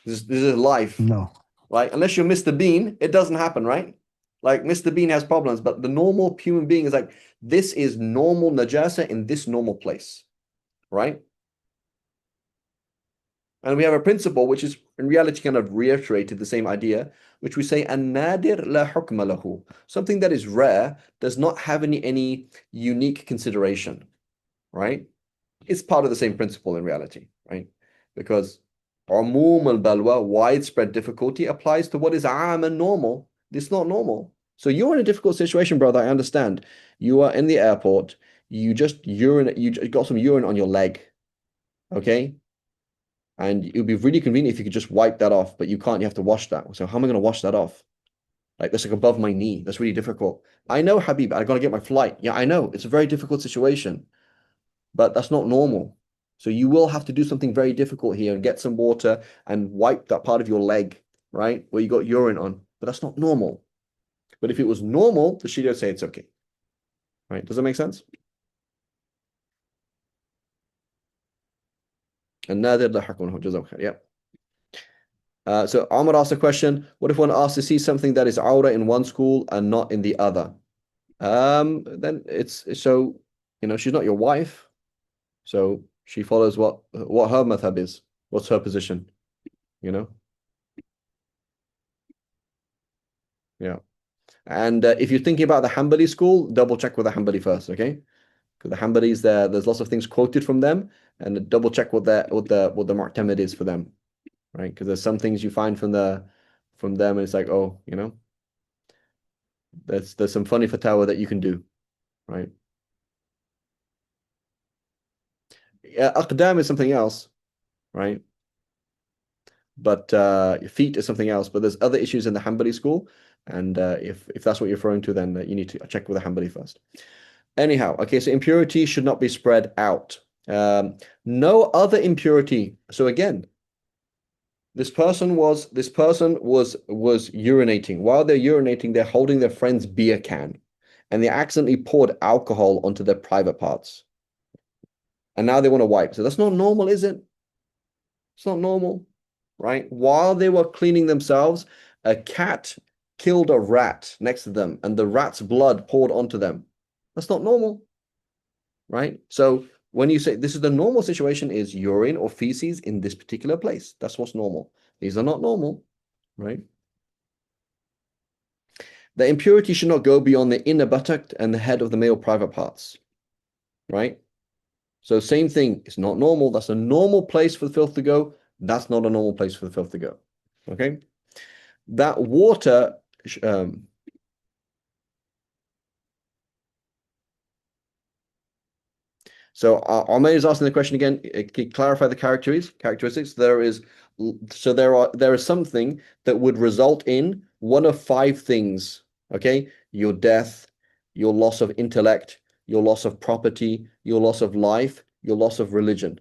This is life. No. Right? Unless you're Mr. Bean, it doesn't happen, right? Like Mr. Bean has problems, but the normal human being is like, this is normal najasa in this normal place, right? And we have a principle which is in reality kind of reiterated the same idea, which we say an-nadir la hukma lahu. Something that is rare does not have any unique consideration, right? It's part of the same principle in reality, right? Because umum al-balwa, widespread difficulty, applies to what is aam and normal. It's not normal. So you're in a difficult situation, brother. I understand. You are in the airport. You got some urine on your leg, okay? And it would be really convenient if you could just wipe that off, but you can't. You have to wash that. So how am I going to wash that off? Like, that's like above my knee. That's really difficult. I know, Habib, I got to get my flight. Yeah, I know. It's a very difficult situation, but that's not normal. So you will have to do something very difficult here and get some water and wipe that part of your leg, right? Where you got urine on. But that's not normal. But if it was normal, the Sharia would say it's okay. Right? Does that make sense? And nadir la hukmuhu. Jazakum khair. Yeah. So Amr asked a question, what if one asks to see something that is aura in one school and not in the other? Then it's so, she's not your wife. So she follows what her madhab is. What's her position? Yeah. And if you're thinking about the Hanbali school, double check with the Hanbali first, okay? Because the Hanbalis there's lots of things quoted from them, and double check what the mu'tamid is for them, right? Because there's some things you find from them, and it's like, oh, there's some funny fatwa that you can do, right? Aqdam is something else, right? But feet is something else. But there's other issues in the Hanbali school, and if that's what you're referring to, then you need to check with the Hanbali first. Anyhow, okay, so impurity should not be spread out. No other impurity. So again, this person was urinating. While they're urinating, they're holding their friend's beer can, and they accidentally poured alcohol onto their private parts. And now they want to wipe. So that's not normal, is it? It's not normal, right? While they were cleaning themselves, a cat killed a rat next to them, and the rat's blood poured onto them. That's not normal, right? So when you say this is the normal situation, is urine or feces in this particular place. That's what's normal. These are not normal, right? The impurity should not go beyond the inner buttock and the head of the male private parts, right? So same thing, it's not normal. That's a normal place for the filth to go. That's not a normal place for the filth to go, okay? That water... So Ahmed is asking the question again. Can you clarify the characteristics? There is something that would result in one of 5 things. Okay, your death, your loss of intellect, your loss of property, your loss of life, your loss of religion,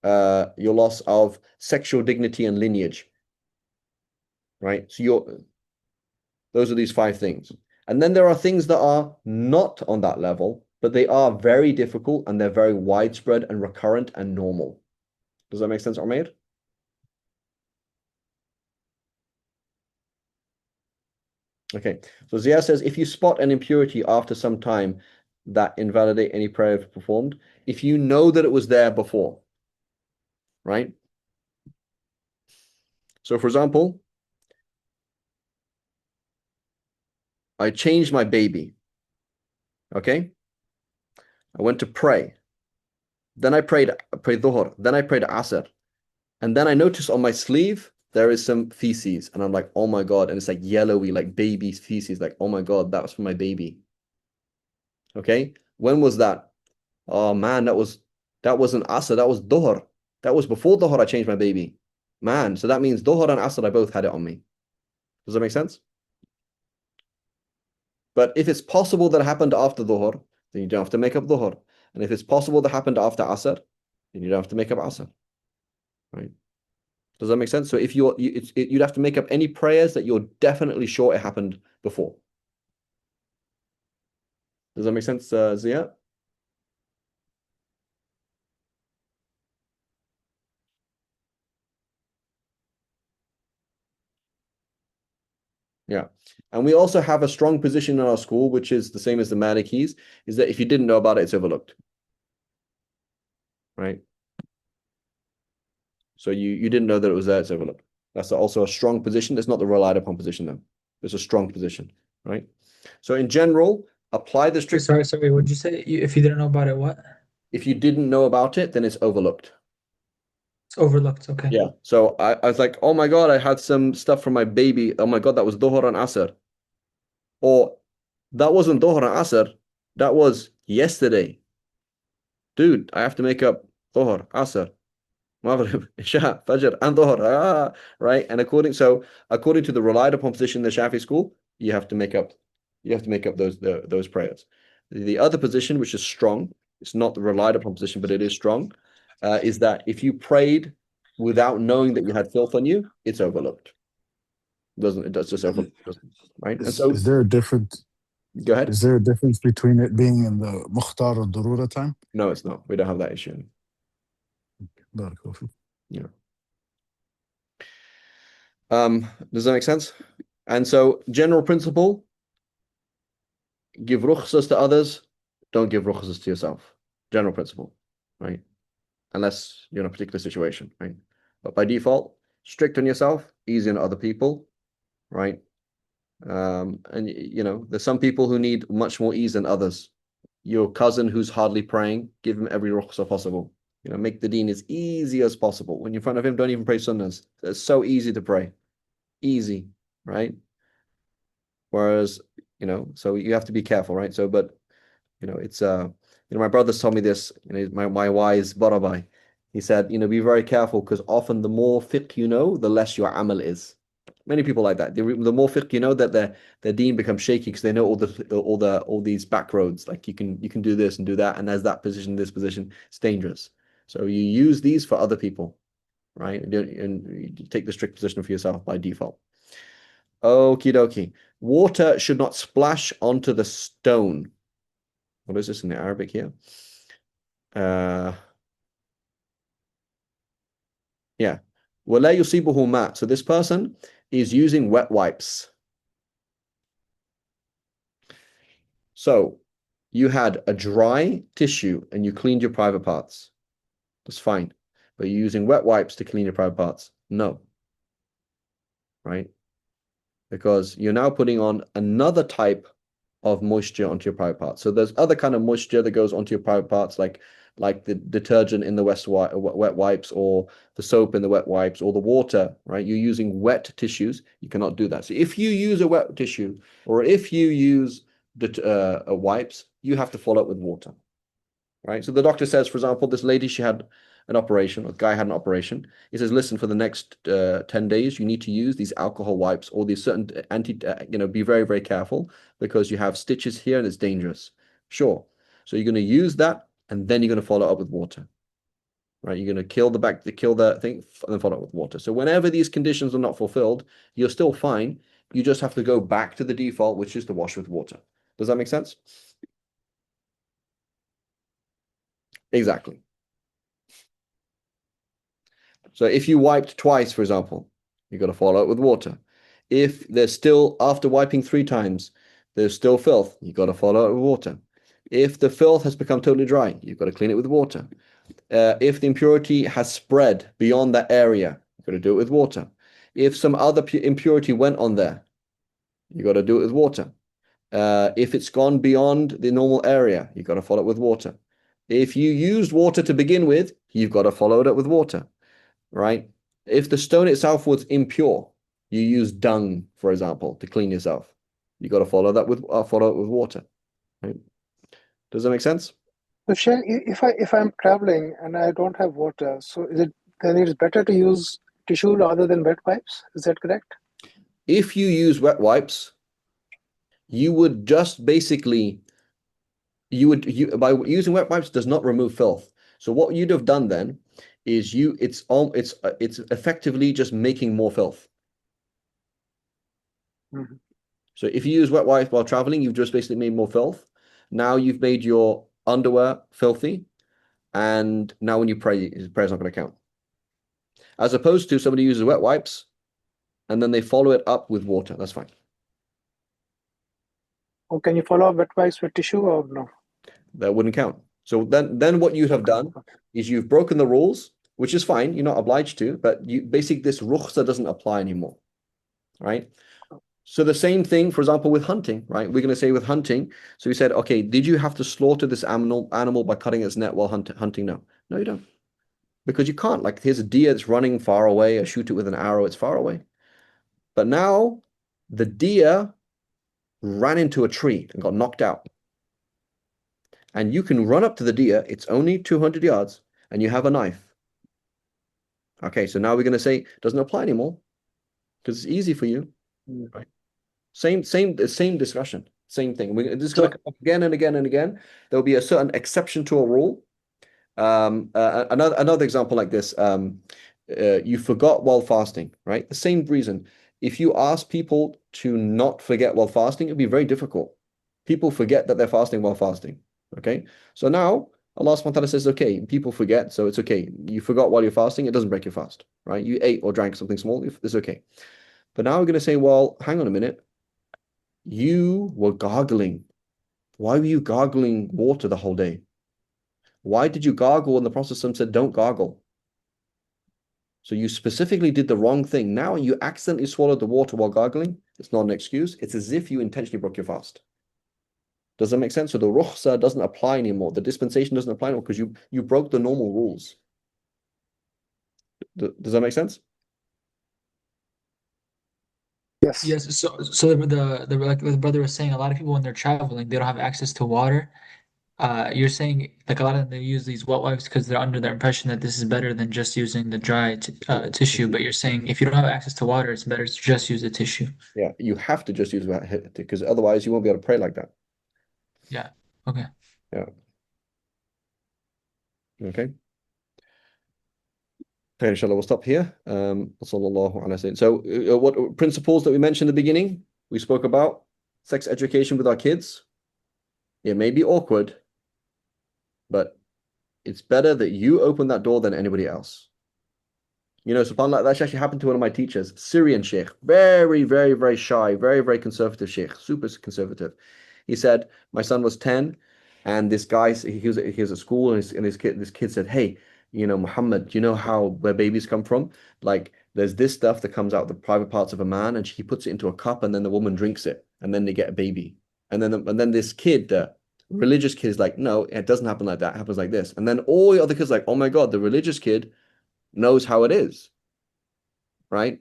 your loss of sexual dignity and lineage. Right. So those are these 5 things, and then there are things that are not on that level, but they are very difficult and they're very widespread and recurrent and normal. Does that make sense, Umair? Okay, so Zia says, if you spot an impurity after some time that invalidate any prayer performed, if you know that it was there before, right? So for example, I changed my baby. Okay? I went to pray. Then I prayed Dhuhr. Then I prayed Asr. And then I noticed on my sleeve, there is some feces. And I'm like, oh my God. And it's like yellowy, like baby feces. Like, oh my God, that was for my baby. Okay? When was that? Oh man, that wasn't Asr, that was Dhuhr. That was before Dhuhr I changed my baby. Man, so that means Dhuhr and Asr, I both had it on me. Does that make sense? But if it's possible that it happened after Dhuhr, then you don't have to make up Dhuhr. And if it's possible that happened after Asr, then you don't have to make up Asr. Right? Does that make sense? So if you'd have to make up any prayers that you're definitely sure it happened before. Does that make sense, Zia? Yeah. And we also have a strong position in our school, which is the same as the Malikis, is that if you didn't know about it, it's overlooked. Right? So you didn't know that it was there, it's overlooked. That's also a strong position. It's not the relied upon position, though. It's a strong position, right? So in general, apply the strict. Sorry, what'd you say? If you didn't know about it, what? If you didn't know about it, then it's overlooked. It's overlooked. Okay. Yeah. So I was like, oh my God, I had some stuff from my baby. Oh my God, that was Dhuhr and Asr. Or that wasn't Dhuhr and Asr. That was yesterday. Dude, I have to make up Dhuhr, Asr, Maghrib, Isha, Fajr, and Dhuhr. Right? And according to the relied upon position in the Shafi school, you have to make up those prayers. The other position, which is strong, it's not the relied upon position, but it is strong, is that if you prayed without knowing that you had filth on you, it's overlooked. It does just overlook, right? And so Is there a difference? go ahead. Is there a difference between it being in the Mukhtar or Durura time? No, it's not. We don't have that issue. Barakallahu feek. Yeah. Does that make sense? And so, general principle: give rukhsas to others, don't give rukhsas to yourself. General principle, right? Unless you're in a particular situation, right? But by default, strict on yourself, easy on other people, right? And there's some people who need much more ease than others. Your cousin who's hardly praying, give him every rukhsah possible. Make the deen as easy as possible. When you're in front of him, don't even pray sunnahs. It's so easy to pray. Easy, right? Whereas, so you have to be careful, right? So, but, it's, my brothers told me this, my wise Barabai. He said, be very careful because often the more fiqh you know, the less your amal is. Many people like that. The more fiqh you know, that their deen becomes shaky because they know all these back roads. Like you can do this and do that, and as that position, this position, it's dangerous. So you use these for other people, right? And you take the strict position for yourself by default. Okie dokie. Water should not splash onto the stone. What is this in the Arabic here? Yeah. وَلَا يُصِيبُهُ مَاء. So this person is using wet wipes. So you had a dry tissue and you cleaned your private parts. That's fine. But you're using wet wipes to clean your private parts. No. Right? Because you're now putting on another type of moisture onto your private parts. So there's other kind of moisture that goes onto your private parts, like the detergent in the wet wipes, or the soap in the wet wipes, or the water, right? You're using wet tissues. You cannot do that. So if you use a wet tissue, or if you use the wipes, you have to follow it with water, right? So the doctor says, for example, this lady, she had an operation, or the guy had an operation. He says, listen, for the next 10 days, you need to use these alcohol wipes or these certain be very, very careful because you have stitches here and it's dangerous. Sure. So you're going to use that and then you're going to follow up with water, right? You're going to kill the thing and then follow up with water. So whenever these conditions are not fulfilled, you're still fine. You just have to go back to the default, which is to wash with water. Does that make sense? Exactly. So if you wiped twice, for example, you've got to follow it with water. If there's still, after wiping 3 times, there's still filth, you've got to follow it with water. If the filth has become totally dry, you've got to clean it with water. If the impurity has spread beyond that area, you've got to do it with water. If some other impurity went on there, you've got to do it with water. If it's gone beyond the normal area, you've got to follow it with water. If you used water to begin with, you've got to follow it up with water, right? If the stone itself was impure, you use dung, for example, to clean yourself. You got to follow it with water, right? Does that make sense? So Sheikh, if I'm traveling and I don't have water, so then it's better to use tissue rather than wet wipes? Is that correct? If you use wet wipes, you would just basically by using wet wipes does not remove filth. So what you'd have done then is it's effectively just making more filth. Mhm. So if you use wet wipes while traveling, you've just basically made more filth. Now you've made your underwear filthy, and now when you pray, prayer's not going to count. As opposed to somebody uses wet wipes and then they follow it up with water. That's fine. Or can you follow up wet wipes with tissue or no? That wouldn't count. So then what you'd have done is you've broken the rules, which is fine. You're not obliged to, but basically this rukhsa doesn't apply anymore, right? So the same thing, for example, with hunting, right? We're going to say with hunting. So we said, okay, did you have to slaughter this animal by cutting its neck while hunting? No, you don't. Because you can't. Like, here's a deer that's running far away. I shoot it with an arrow. It's far away. But now the deer ran into a tree and got knocked out. And you can run up to the deer. It's only 200 yards and you have a knife. Okay, so now we're going to say it doesn't apply anymore because it's easy for you. Right? Same discussion, same thing. This is going to come up again and again and again. There'll be a certain exception to a rule. Another example like this, you forgot while fasting, right? The same reason. If you ask people to not forget while fasting, it'd be very difficult. People forget that they're fasting while fasting. Okay, so now Allah subhanahu wa ta'ala says, okay, people forget, so it's okay. You forgot while you're fasting, it doesn't break your fast, right? You ate or drank something small, it's okay. But now we're going to say, well, hang on a minute. You were gargling. Why were you gargling water the whole day? Why did you gargle when the Prophet said, don't gargle? So you specifically did the wrong thing. Now you accidentally swallowed the water while gargling. It's not an excuse. It's as if you intentionally broke your fast. Does that make sense? So the rukhsa doesn't apply anymore. The dispensation doesn't apply anymore because you broke the normal rules. Does that make sense? Yes. Yes. So like the brother was saying, a lot of people when they're traveling, they don't have access to water. You're saying like a lot of them they use these wet wipes because they're under the impression that this is better than just using the dry tissue. But you're saying if you don't have access to water, it's better to just use the tissue. Yeah, you have to just use that because otherwise you won't be able to pray like that. Yeah. Okay. Yeah. Okay. Okay, inshallah, we'll stop here. So, what principles that we mentioned in the beginning? We spoke about sex education with our kids. It may be awkward, but it's better that you open that door than anybody else. You know, subhanAllah, that actually happened to one of my teachers, Syrian sheikh, very, very, very shy, very, very conservative sheikh, super conservative. He said, my son was 10, and this guy, he was at school, and this kid said, hey, you know, Muhammad, do you know where babies come from? Like, there's this stuff that comes out of the private parts of a man, and he puts it into a cup, and then the woman drinks it, and then they get a baby. And then this kid, the religious kid, is like, no, it doesn't happen like that. It happens like this. And then all the other kids are like, oh my God, the religious kid knows how it is, right?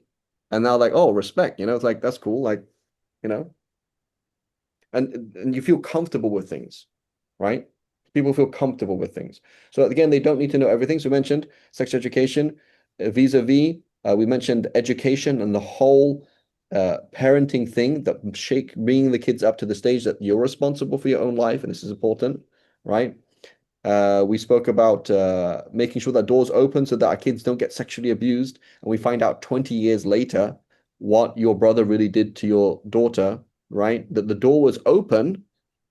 And now like, oh, respect, you know, it's like, that's cool, like, you know, and you feel comfortable with things, right? People feel comfortable with things. So again, they don't need to know everything. So we mentioned sex education, vis-a-vis, we mentioned education and the whole parenting thing, that bringing the kids up to the stage that you're responsible for your own life, and this is important, right? We spoke about making sure that doors open so that our kids don't get sexually abused, and we find out 20 years later what your brother really did to your daughter, right? That the door was open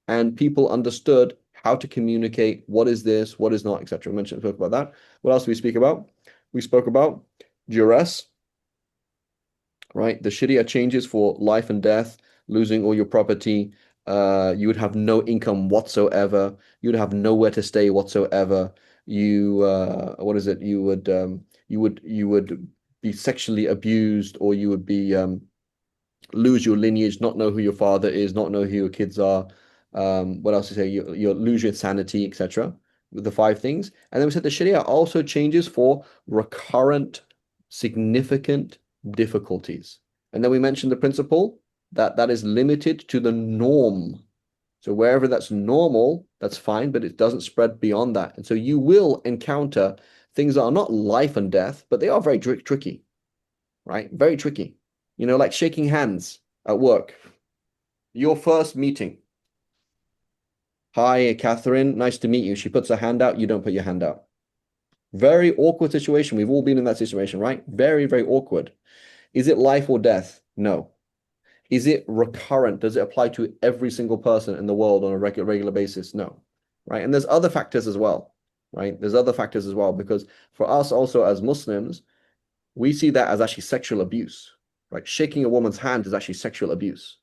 and people understood how to communicate, what is this, what is not, etc. We spoke about that. What else did we speak about? We spoke about duress, right? The Sharia changes for life and death, losing all your property. You would have no income whatsoever. You'd have nowhere to stay whatsoever. You would be sexually abused, or you would be lose your lineage, not know who your father is, not know who your kids are. What else to say? You lose your sanity, etc. With the 5 things. And then we said the Sharia also changes for recurrent, significant difficulties. And then we mentioned the principle that that is limited to the norm. So wherever that's normal, that's fine, but it doesn't spread beyond that. And so you will encounter things that are not life and death, but they are very tricky, right? Very tricky. You know, like shaking hands at work. Your first meeting. Hi, Catherine, nice to meet you. She puts her hand out, you don't put your hand out. Very awkward situation. We've all been in that situation, right? Very, very awkward. Is it life or death? No. Is it recurrent? Does it apply to every single person in the world on a regular basis? No. Right? And there's other factors as well, right? There's other factors as well, because for us also as Muslims, we see that as actually sexual abuse, right? Shaking a woman's hand is actually sexual abuse.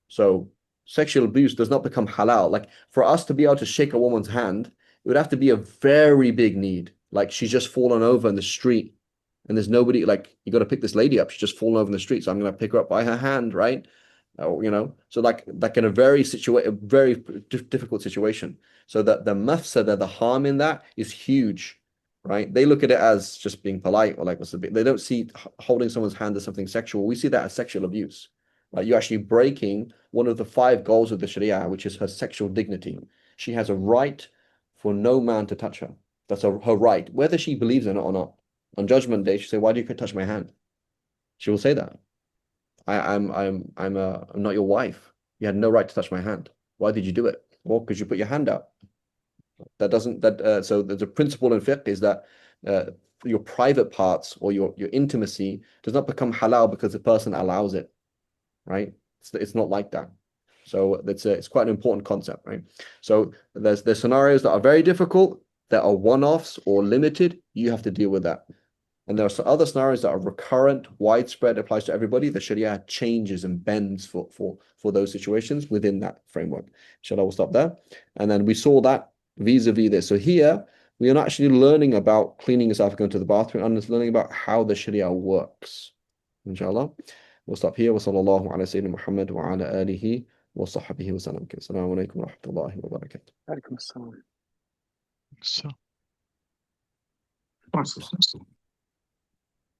So sexual abuse does not become halal. Like for us to be able to shake a woman's hand, it would have to be a very big need. Like she's just fallen over in the street and there's nobody, like you got to pick this lady up. She's just fallen over in the street. So I'm going to pick her up by her hand, right? You know, so like in a very difficult situation. So that the mafsada, the harm in that is huge, right? They look at it as just being polite or like what's the big, they don't see holding someone's hand as something sexual. We see that as sexual abuse. Right? You're actually breaking one of the 5 goals of the Sharia, which is her sexual dignity. She has a right for no man to touch her. That's her right, whether she believes in it or not. On Judgment Day, she'll say, "Why do you touch my hand?" She will say that. I'm not your wife. You had no right to touch my hand. Why did you do it? Well, because you put your hand out. That doesn't so there's a principle in fiqh is that your private parts or your intimacy does not become halal because the person allows it. Right? It's not like that. So it's quite an important concept, right? So there's scenarios that are very difficult, that are one-offs or limited. You have to deal with that. And there are some other scenarios that are recurrent, widespread, applies to everybody. The Sharia changes and bends for those situations within that framework. Inshallah, we'll stop there. And then we saw that vis-a-vis this. So here we are not actually learning about cleaning yourself, going to the bathroom, and learning about how the Sharia works. Inshallah. We'll stop here. وصلى الله على سيدنا محمد وعلى آله وصحبه وسلم. السلام عليكم ورحمة الله وبركاته. Alaikum assalam. So. Awesome.